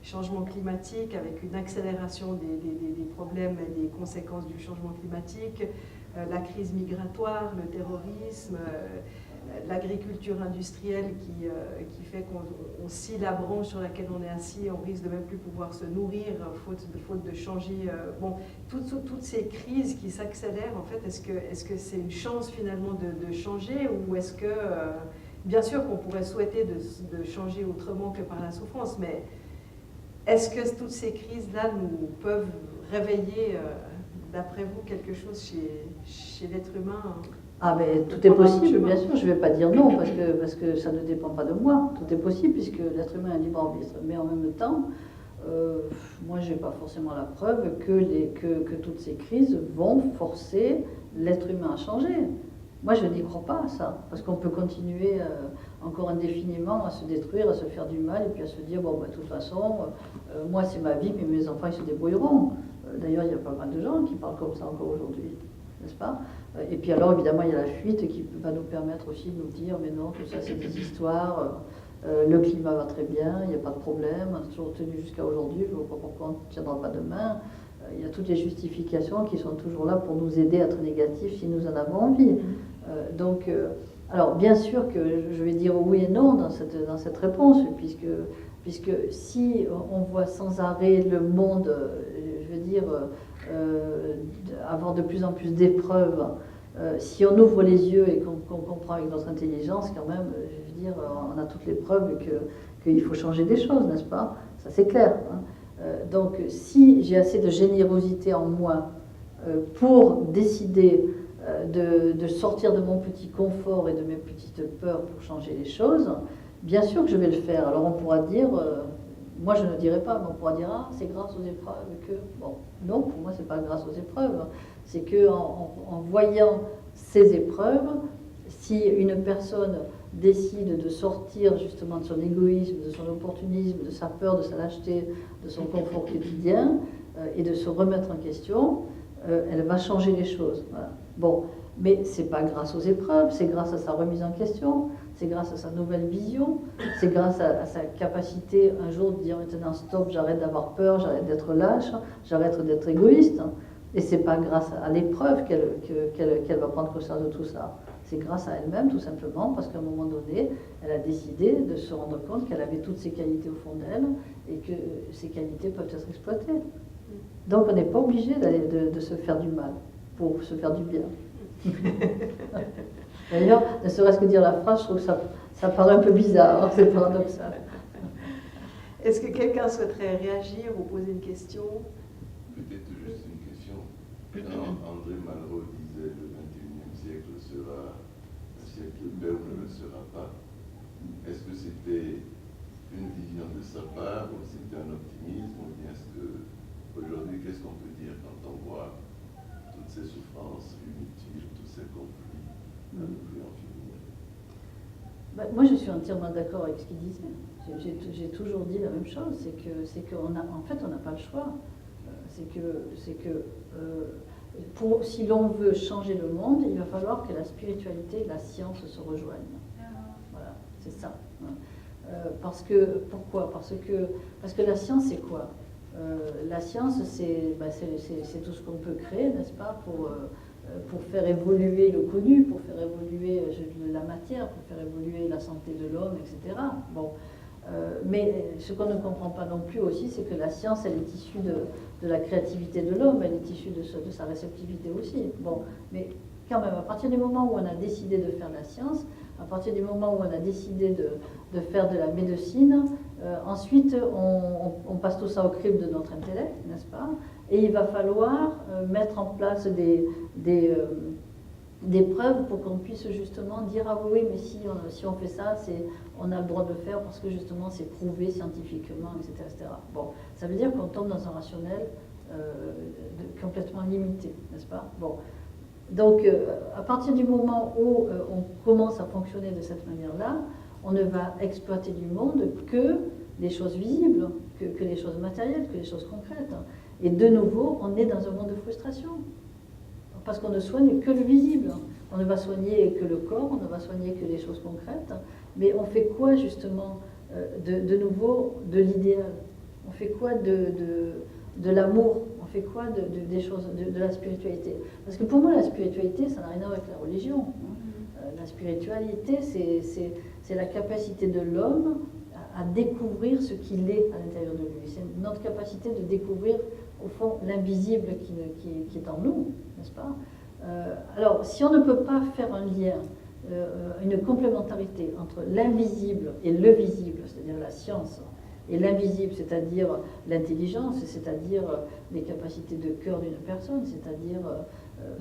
changement climatique, avec une accélération des problèmes et des conséquences du changement climatique, la crise migratoire, le terrorisme, l'agriculture industrielle qui fait qu'on scie la branche sur laquelle on est assis, on risque de même plus pouvoir se nourrir, faute de changer. Bon, toutes ces crises qui s'accélèrent, en fait, est-ce que c'est une chance finalement de changer, ou est-ce que, bien sûr qu'on pourrait souhaiter de changer autrement que par la souffrance, mais est-ce que toutes ces crises-là nous peuvent réveiller, d'après vous, quelque chose chez l'être humain? Ah, mais tout est possible, bien sûr, je ne vais pas dire non, parce que ça ne dépend pas de moi. Tout est possible, puisque l'être humain a un libre arbitre. Mais en même temps, moi, je n'ai pas forcément la preuve que toutes ces crises vont forcer l'être humain à changer. Moi, je n'y crois pas à ça, parce qu'on peut continuer encore indéfiniment à se détruire, à se faire du mal, et puis à se dire, bon, bah, de toute façon, moi, c'est ma vie, puis mes enfants, ils se débrouilleront. D'ailleurs, il y a pas mal de gens qui parlent comme ça encore aujourd'hui, n'est-ce pas? Et puis alors, évidemment, il y a la fuite qui va nous permettre aussi de nous dire, mais non, tout ça, c'est des histoires, le climat va très bien, il n'y a pas de problème, on a toujours tenu jusqu'à aujourd'hui, je ne vois pas pourquoi on ne tiendra pas demain. Il y a toutes les justifications qui sont toujours là pour nous aider à être négatifs si nous en avons envie. Alors, bien sûr que je vais dire oui et non dans cette réponse, puisque si on voit sans arrêt le monde, je veux dire, avoir de plus en plus d'épreuves, si on ouvre les yeux et qu'on comprend avec notre intelligence, quand même, je veux dire, on a toutes les preuves qu'il faut changer des choses, n'est-ce pas? Ça, c'est clair. Hein. Donc, si j'ai assez de générosité en moi pour décider de sortir de mon petit confort et de mes petites peurs pour changer les choses, bien sûr que je vais le faire. Alors on pourra dire, moi je ne dirai pas, mais on pourra dire, ah, c'est grâce aux épreuves que... Bon, non, pour moi c'est pas grâce aux épreuves, c'est qu'en voyant ces épreuves, si une personne décide de sortir justement de son égoïsme, de son opportunisme, de sa peur, de sa lâcheté, de son confort quotidien, et de se remettre en question, elle va changer les choses. Voilà. Bon, mais c'est pas grâce aux épreuves, c'est grâce à sa remise en question, c'est grâce à sa nouvelle vision, c'est grâce à sa capacité un jour de dire maintenant stop, j'arrête d'avoir peur, j'arrête d'être lâche, j'arrête d'être égoïste. Et c'est pas grâce à l'épreuve qu'elle va prendre conscience de tout ça. C'est grâce à elle-même, tout simplement, parce qu'à un moment donné, elle a décidé de se rendre compte qu'elle avait toutes ses qualités au fond d'elle et que ces qualités peuvent être exploitées. Donc on n'est pas obligé de se faire du mal pour se faire du bien. D'ailleurs, ne serait-ce que dire la phrase, je trouve que ça paraît un peu bizarre, hein, c'est paradoxal. Est-ce que quelqu'un souhaiterait réagir ou poser une question? Peut-être juste une question. André Malraux disait le 21e siècle sera un siècle de peur, ne le sera pas. Est-ce que c'était une vision de sa part ou c'était un optimisme ou bien est-ce que aujourd'hui, qu'est-ce qu'on peut dire quand on voit toutes ces souffrances inutiles, tous ces conflits à ne plus en finir? Moi, je suis entièrement d'accord avec ce qu'il disait. J'ai toujours dit la même chose, c'est qu'en fait, on n'a pas le choix. Si l'on veut changer le monde, il va falloir que la spiritualité et la science se rejoignent. Voilà, c'est ça. Pourquoi? Parce que la science, c'est quoi? La science, c'est tout ce qu'on peut créer, n'est-ce pas, pour faire évoluer le connu, pour faire évoluer la matière, pour faire évoluer la santé de l'homme, etc. Bon. Mais ce qu'on ne comprend pas non plus aussi, c'est que la science, elle est issue de la créativité de l'homme, elle est issue de sa réceptivité aussi. Bon, mais quand même, à partir du moment où on a décidé de faire de la science, à partir du moment où on a décidé de faire de la médecine, ensuite on passe tout ça au crible de notre intellect, n'est-ce pas? Et il va falloir mettre en place des preuves pour qu'on puisse justement dire ah oui, mais si on fait ça, on a le droit de le faire parce que justement c'est prouvé scientifiquement, etc., etc. Bon, ça veut dire qu'on tombe dans un rationnel complètement limité, n'est-ce pas? Bon, donc à partir du moment où on commence à fonctionner de cette manière-là, on ne va exploiter du monde que les choses visibles, que les choses matérielles, que les choses concrètes. Et de nouveau, on est dans un monde de frustration. Parce qu'on ne soigne que le visible. On ne va soigner que le corps, on ne va soigner que les choses concrètes. Mais on fait quoi justement de nouveau de l'idéal? On fait quoi de l'amour? On fait quoi des choses, de la spiritualité? Parce que pour moi, la spiritualité, ça n'a rien à voir avec la religion. La spiritualité, c'est la capacité de l'homme à découvrir ce qu'il est à l'intérieur de lui. C'est notre capacité de découvrir au fond l'invisible qui est en nous, n'est-ce pas? Alors, si on ne peut pas faire un lien, une complémentarité entre l'invisible et le visible, c'est-à-dire la science, et l'invisible, c'est-à-dire l'intelligence, c'est-à-dire les capacités de cœur d'une personne, c'est-à-dire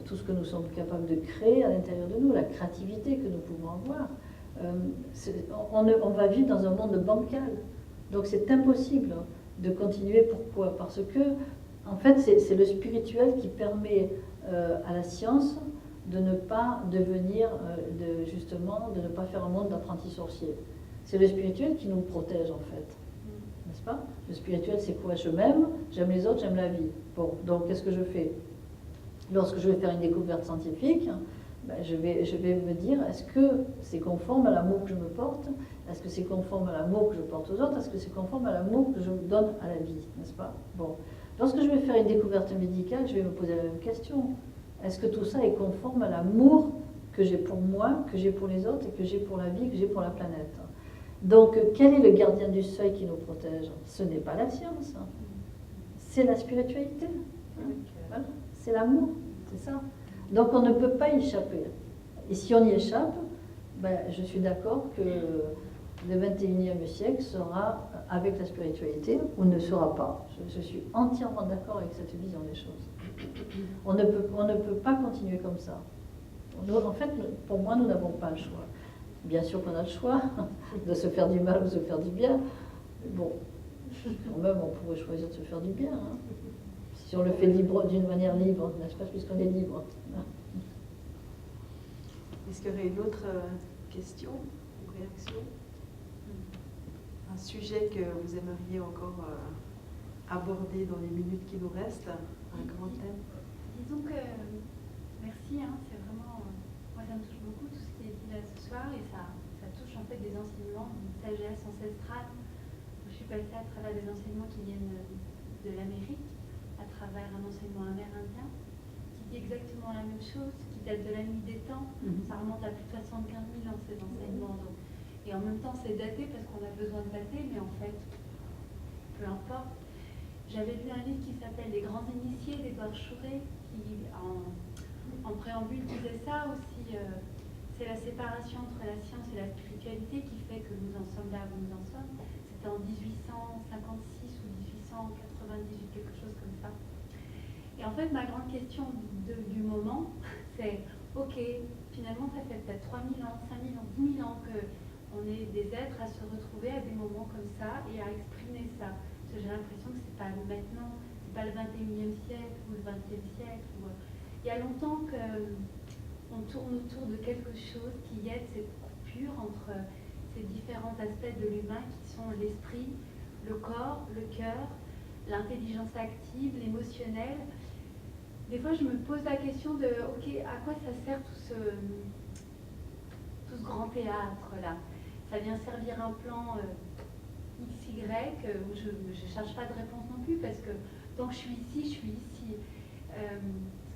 tout ce que nous sommes capables de créer à l'intérieur de nous, la créativité que nous pouvons avoir, on va vivre dans un monde bancal. Donc c'est impossible de continuer. Pourquoi? Parce que en fait, c'est le spirituel qui permet à la science de ne pas devenir, justement, de ne pas faire un monde d'apprentis sorciers. C'est le spirituel qui nous protège, en fait. N'est-ce pas? Le spirituel, c'est quoi? Je m'aime, j'aime les autres, j'aime la vie. Bon, donc qu'est-ce que je fais? Lorsque je vais faire une découverte scientifique, ben, je vais me dire, est-ce que c'est conforme à l'amour que je me porte? Est-ce que c'est conforme à l'amour que je porte aux autres? Est-ce que c'est conforme à l'amour que je donne à la vie? N'est-ce pas? Bon. Lorsque je vais faire une découverte médicale, je vais me poser la même question. Est-ce que tout ça est conforme à l'amour que j'ai pour moi, que j'ai pour les autres et que j'ai pour la vie, que j'ai pour la planète? Donc, quel est le gardien du seuil qui nous protège? Ce n'est pas la science, c'est la spiritualité. Voilà. C'est l'amour, c'est ça. Donc, on ne peut pas y échapper. Et si on y échappe, ben, je suis d'accord que le 21e siècle sera avec la spiritualité ou ne sera pas. Je suis entièrement d'accord avec cette vision des choses. On ne peut pas continuer comme ça. En fait, pour moi, nous n'avons pas le choix. Bien sûr qu'on a le choix de se faire du mal ou de se faire du bien. Mais bon, quand même, on pourrait choisir de se faire du bien. Hein. Si on le fait d'une manière libre, n'est-ce pas, puisqu'on est libre. Est-ce qu'il y aurait une autre question ou réaction? Un sujet que vous aimeriez encore aborder dans les minutes qui nous restent? Un grand thème? Disons que, merci, hein, c'est vraiment, moi ça me touche beaucoup tout ce qui est dit là ce soir et ça touche en fait des enseignements, d'une sagesse ancestrale. Je suis passée à travers des enseignements qui viennent de l'Amérique, à travers un enseignement amérindien, qui dit exactement la même chose, qui date de la nuit des temps. Ça remonte à plus de 75 000 ans ces enseignements. Donc. Et en même temps c'est daté parce qu'on a besoin de dater, mais en fait, peu importe. J'avais lu un livre qui s'appelle Les Grands Initiés d'Édouard Chouret, qui en préambule disait ça aussi. C'est la séparation entre la science et la spiritualité qui fait que nous en sommes là où nous en sommes. C'était en 1856 ou 1898, quelque chose comme ça. Et en fait, ma grande question du moment, c'est, ok, finalement, ça fait peut-être 3000 ans, 5000 ans, 10 000 ans qu'on est des êtres à se retrouver à des moments comme ça et à exprimer ça. Parce que j'ai l'impression que c'est pas maintenant, c'est pas le 21e siècle ou le 20e siècle. Il y a longtemps qu'on tourne autour de quelque chose qui aide cette coupure entre ces différents aspects de l'humain qui sont l'esprit, le corps, le cœur, l'intelligence active, l'émotionnel. Des fois, je me pose la question de, ok, à quoi ça sert tout ce grand théâtre-là? Ça vient servir un plan XY, où je ne cherche pas de réponse non plus, parce que tant que je suis ici, je suis ici.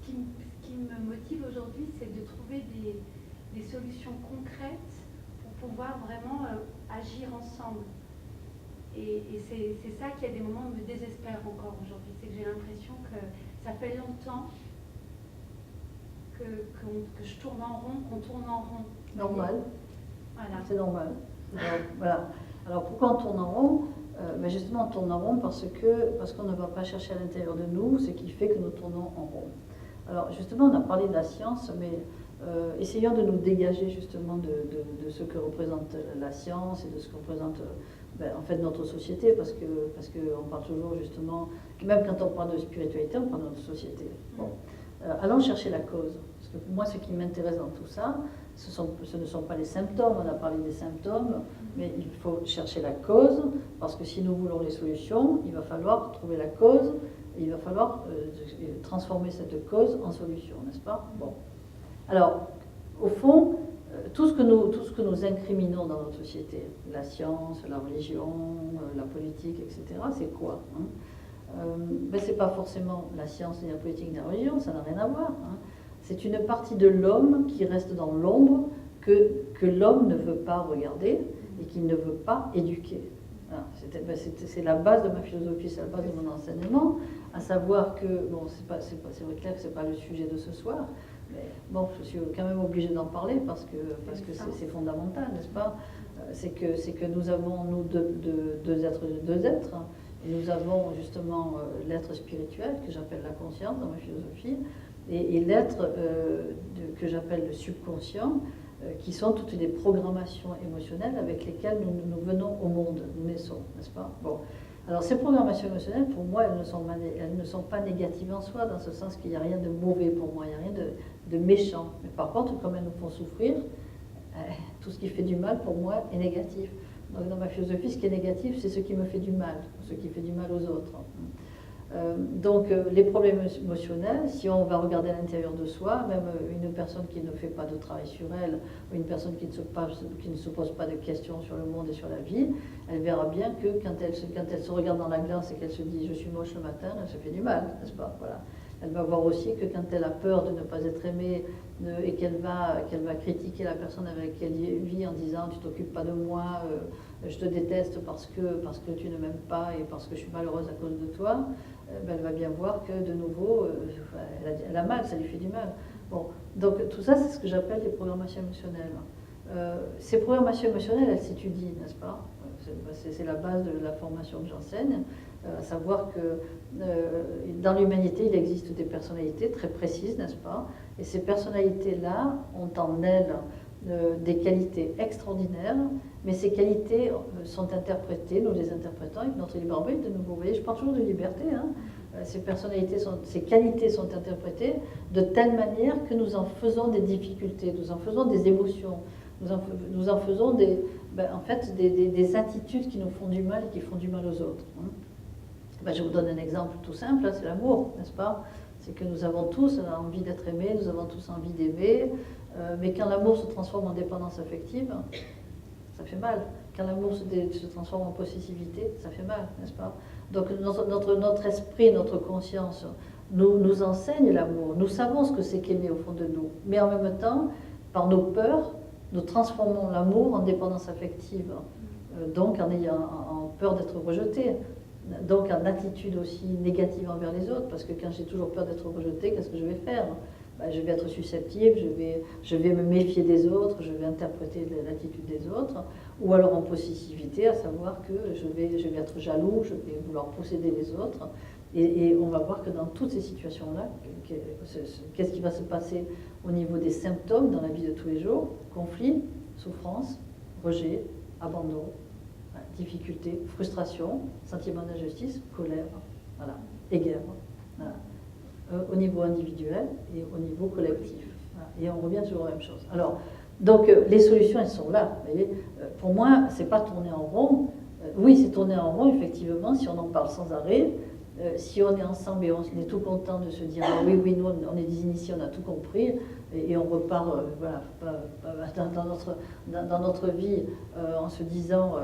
Ce qui me motive aujourd'hui, c'est de trouver des solutions concrètes pour pouvoir vraiment agir ensemble. Et c'est ça qui, à des moments, me désespère encore aujourd'hui. C'est que j'ai l'impression que ça fait longtemps que je tourne en rond, qu'on tourne en rond. Normal. Voilà. C'est normal. Voilà. Alors pourquoi on tourne en rond? Ben justement, on tourne en rond parce qu'on ne va pas chercher à l'intérieur de nous ce qui fait que nous tournons en rond. Alors justement, on a parlé de la science, mais essayons de nous dégager justement de ce que représente la science et de ce que représente en fait notre société, parce qu'on parle toujours justement, même quand on parle de spiritualité, on parle de notre société. Bon. Allons chercher la cause. Parce que pour moi, ce qui m'intéresse dans tout ça, ce ne sont pas les symptômes, on a parlé des symptômes, mais il faut chercher la cause, parce que si nous voulons les solutions, il va falloir trouver la cause, et il va falloir transformer cette cause en solution, n'est-ce pas? Bon. Alors, au fond, tout ce que nous incriminons dans notre société, la science, la religion, la politique, etc., c'est quoi, hein? Ben, ce n'est pas forcément la science ni la politique ni la religion, ça n'a rien à voir. Hein. C'est une partie de l'homme qui reste dans l'ombre, que l'homme ne veut pas regarder et qu'il ne veut pas éduquer. C'est la base de ma philosophie, c'est la base de mon enseignement, à savoir que, bon, c'est vrai clair que ce n'est pas le sujet de ce soir, mais bon, je suis quand même obligée d'en parler parce que c'est fondamental, n'est-ce pas? C'est que nous avons, nous, deux êtres, hein, et nous avons justement l'être spirituel, que j'appelle la conscience dans ma philosophie, et l'être que j'appelle le subconscient, qui sont toutes les programmations émotionnelles avec lesquelles nous venons au monde, nous naissons, n'est-ce pas? Bon. Alors ces programmations émotionnelles, pour moi, elles ne sont pas négatives en soi, dans ce sens qu'il n'y a rien de mauvais pour moi, il n'y a rien de méchant. Mais par contre, comme elles nous font souffrir, tout ce qui fait du mal, pour moi, est négatif. Donc dans ma philosophie, ce qui est négatif, c'est ce qui me fait du mal, ce qui fait du mal aux autres. Donc les problèmes émotionnels, si on va regarder à l'intérieur de soi, même une personne qui ne fait pas de travail sur elle, ou une personne qui ne se pose pas de questions sur le monde et sur la vie, elle verra bien que quand elle se regarde dans la glace et qu'elle se dit « je suis moche le matin », elle se fait du mal, n'est-ce pas? Voilà. Elle va voir aussi que quand elle a peur de ne pas être aimée et qu'elle va critiquer la personne avec qui elle vit en disant « tu t'occupes pas de moi, je te déteste parce que tu ne m'aimes pas et parce que je suis malheureuse à cause de toi », elle va bien voir que de nouveau, elle a mal, ça lui fait du mal. Bon, donc tout ça, c'est ce que j'appelle les programmations émotionnelles. Ces programmations émotionnelles, elles s'étudient, n'est-ce pas? C'est la base de la formation que j'enseigne, à savoir que dans l'humanité, il existe des personnalités très précises, n'est-ce pas? Et ces personnalités-là ont en elles des qualités extraordinaires, mais ces qualités sont interprétées, nous les interprétons avec notre libre arbitre. De nouveau, vous voyez, je parle toujours de liberté. Hein. Ces qualités sont interprétées de telle manière que nous en faisons des difficultés, nous en faisons des émotions, nous en faisons en fait, des attitudes qui nous font du mal et qui font du mal aux autres. Hein. Je vous donne un exemple tout simple, c'est l'amour, n'est-ce pas? C'est que nous avons tous envie d'être aimés, nous avons tous envie d'aimer, mais quand l'amour se transforme en dépendance affective, ça fait mal. Quand l'amour se transforme en possessivité, ça fait mal, n'est-ce pas? Donc notre esprit, notre conscience nous enseigne l'amour. Nous savons ce que c'est qu'aimer au fond de nous. Mais en même temps, par nos peurs, nous transformons l'amour en dépendance affective. Donc en peur d'être rejeté. Donc en attitude aussi négative envers les autres. Parce que quand j'ai toujours peur d'être rejeté, qu'est-ce que je vais faire? Je vais être susceptible, je vais me méfier des autres, je vais interpréter l'attitude des autres, ou alors en possessivité, à savoir que je vais être jaloux, je vais vouloir posséder les autres, et on va voir que dans toutes ces situations-là, qu'est-ce qui va se passer au niveau des symptômes dans la vie de tous les jours? Conflit, souffrance, rejet, abandon, difficulté, frustration, sentiment d'injustice, colère, voilà, et guerre. Voilà. Au niveau individuel et au niveau collectif. Voilà. Et on revient toujours à la même chose. Alors, donc, les solutions, elles sont là. Vous voyez. Pour moi, c'est pas tourner en rond. Oui, c'est tourner en rond, effectivement, si on en parle sans arrêt. Si on est ensemble et on est tout content de se dire oui, nous, on est des initiés, on a tout compris, et on repart voilà, dans notre vie en se disant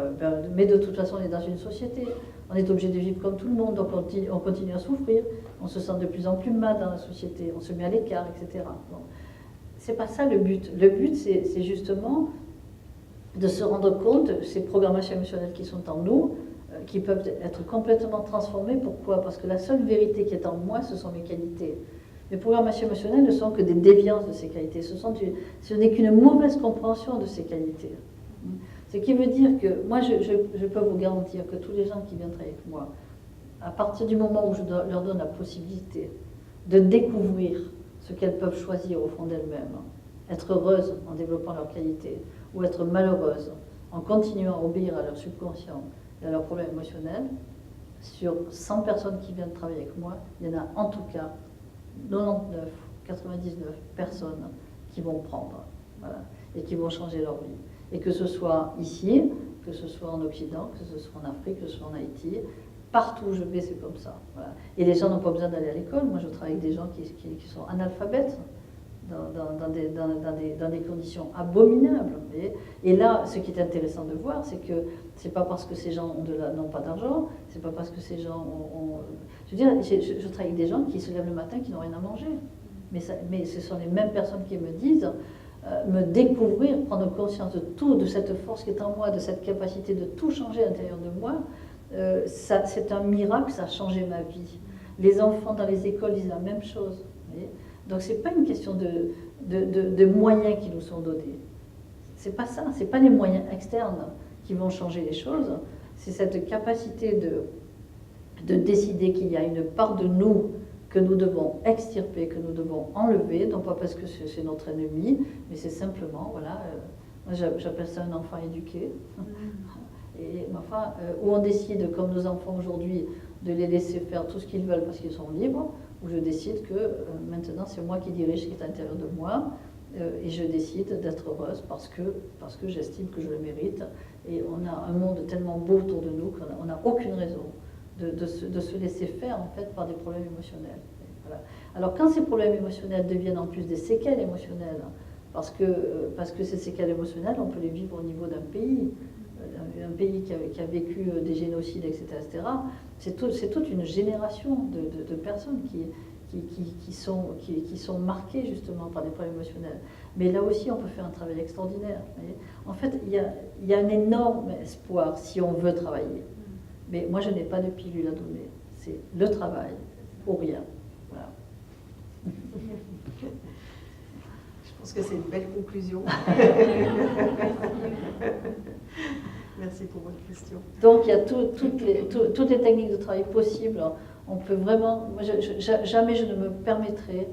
mais de toute façon, on est dans une société. On est obligé de vivre comme tout le monde, donc on continue à souffrir, on se sent de plus en plus mal dans la société, on se met à l'écart, etc. Bon. C'est pas ça le but. Le but, c'est justement de se rendre compte, ces programmations émotionnelles qui sont en nous, qui peuvent être complètement transformées. Pourquoi? Parce que la seule vérité qui est en moi, ce sont mes qualités. Les programmations émotionnelles ne sont que des déviances de ces qualités. Ce n'est qu'une mauvaise compréhension de ces qualités. Ce qui veut dire que, moi, je peux vous garantir que tous les gens qui viennent travailler avec moi, à partir du moment où je leur donne la possibilité de découvrir ce qu'elles peuvent choisir au fond d'elles-mêmes, être heureuses en développant leurs qualités, ou être malheureuses en continuant à obéir à leur subconscient et à leurs problèmes émotionnels, sur 100 personnes qui viennent travailler avec moi, il y en a en tout cas 99, 99 personnes qui vont prendre, voilà, et qui vont changer leur vie. Et que ce soit ici, que ce soit en Occident, que ce soit en Afrique, que ce soit en Haïti, partout où je vais, c'est comme ça. Voilà. Et les gens n'ont pas besoin d'aller à l'école. Moi, je travaille avec des gens qui sont analphabètes, dans des conditions abominables. Et là, ce qui est intéressant de voir, c'est que c'est pas parce que ces gens n'ont pas d'argent, c'est pas parce que ces gens ont... Je veux dire, je travaille avec des gens qui se lèvent le matin, qui n'ont rien à manger. Mais ce sont les mêmes personnes qui me disent... me découvrir, prendre conscience de tout, de cette force qui est en moi, de cette capacité de tout changer à l'intérieur de moi, c'est un miracle, ça a changé ma vie. Les enfants dans les écoles disent la même chose. Donc c'est pas une question de moyens qui nous sont donnés. C'est pas ça, c'est pas les moyens externes qui vont changer les choses, c'est cette capacité de décider qu'il y a une part de nous que nous devons extirper, que nous devons enlever, non pas parce que c'est notre ennemi, mais c'est simplement, voilà, moi j'appelle ça un enfant éduqué, et enfin, où on décide, comme nos enfants aujourd'hui, de les laisser faire tout ce qu'ils veulent parce qu'ils sont libres, où je décide que maintenant c'est moi qui dirige ce qui est à l'intérieur de moi, et je décide d'être heureuse parce que j'estime que je le mérite, et on a un monde tellement beau autour de nous qu'on n'a aucune raison de se laisser faire en fait par des problèmes émotionnels. Voilà. Alors quand ces problèmes émotionnels deviennent en plus des séquelles émotionnelles, parce que ces séquelles émotionnelles, on peut les vivre au niveau d'un pays qui a vécu des génocides, etc., etc. C'est toute une génération de personnes qui sont marquées justement par des problèmes émotionnels. Mais là aussi, on peut faire un travail extraordinaire. En fait, il y a un énorme espoir si on veut travailler. Mais moi, je n'ai pas de pilule à donner. C'est le travail, ou rien. Voilà. Je pense que c'est une belle conclusion. Merci pour votre question. Donc, il y a toutes les techniques de travail possibles. On peut vraiment... Moi, jamais je ne me permettrai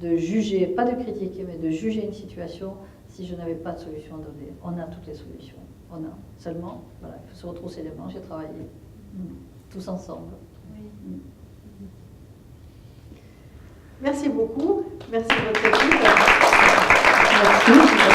de juger, pas de critiquer, mais de juger une situation si je n'avais pas de solution à donner. On a toutes les solutions. On a. Seulement, voilà, il faut se retrousser les manches et travailler tous ensemble. Oui. Merci beaucoup. Merci de votre équipe. Merci.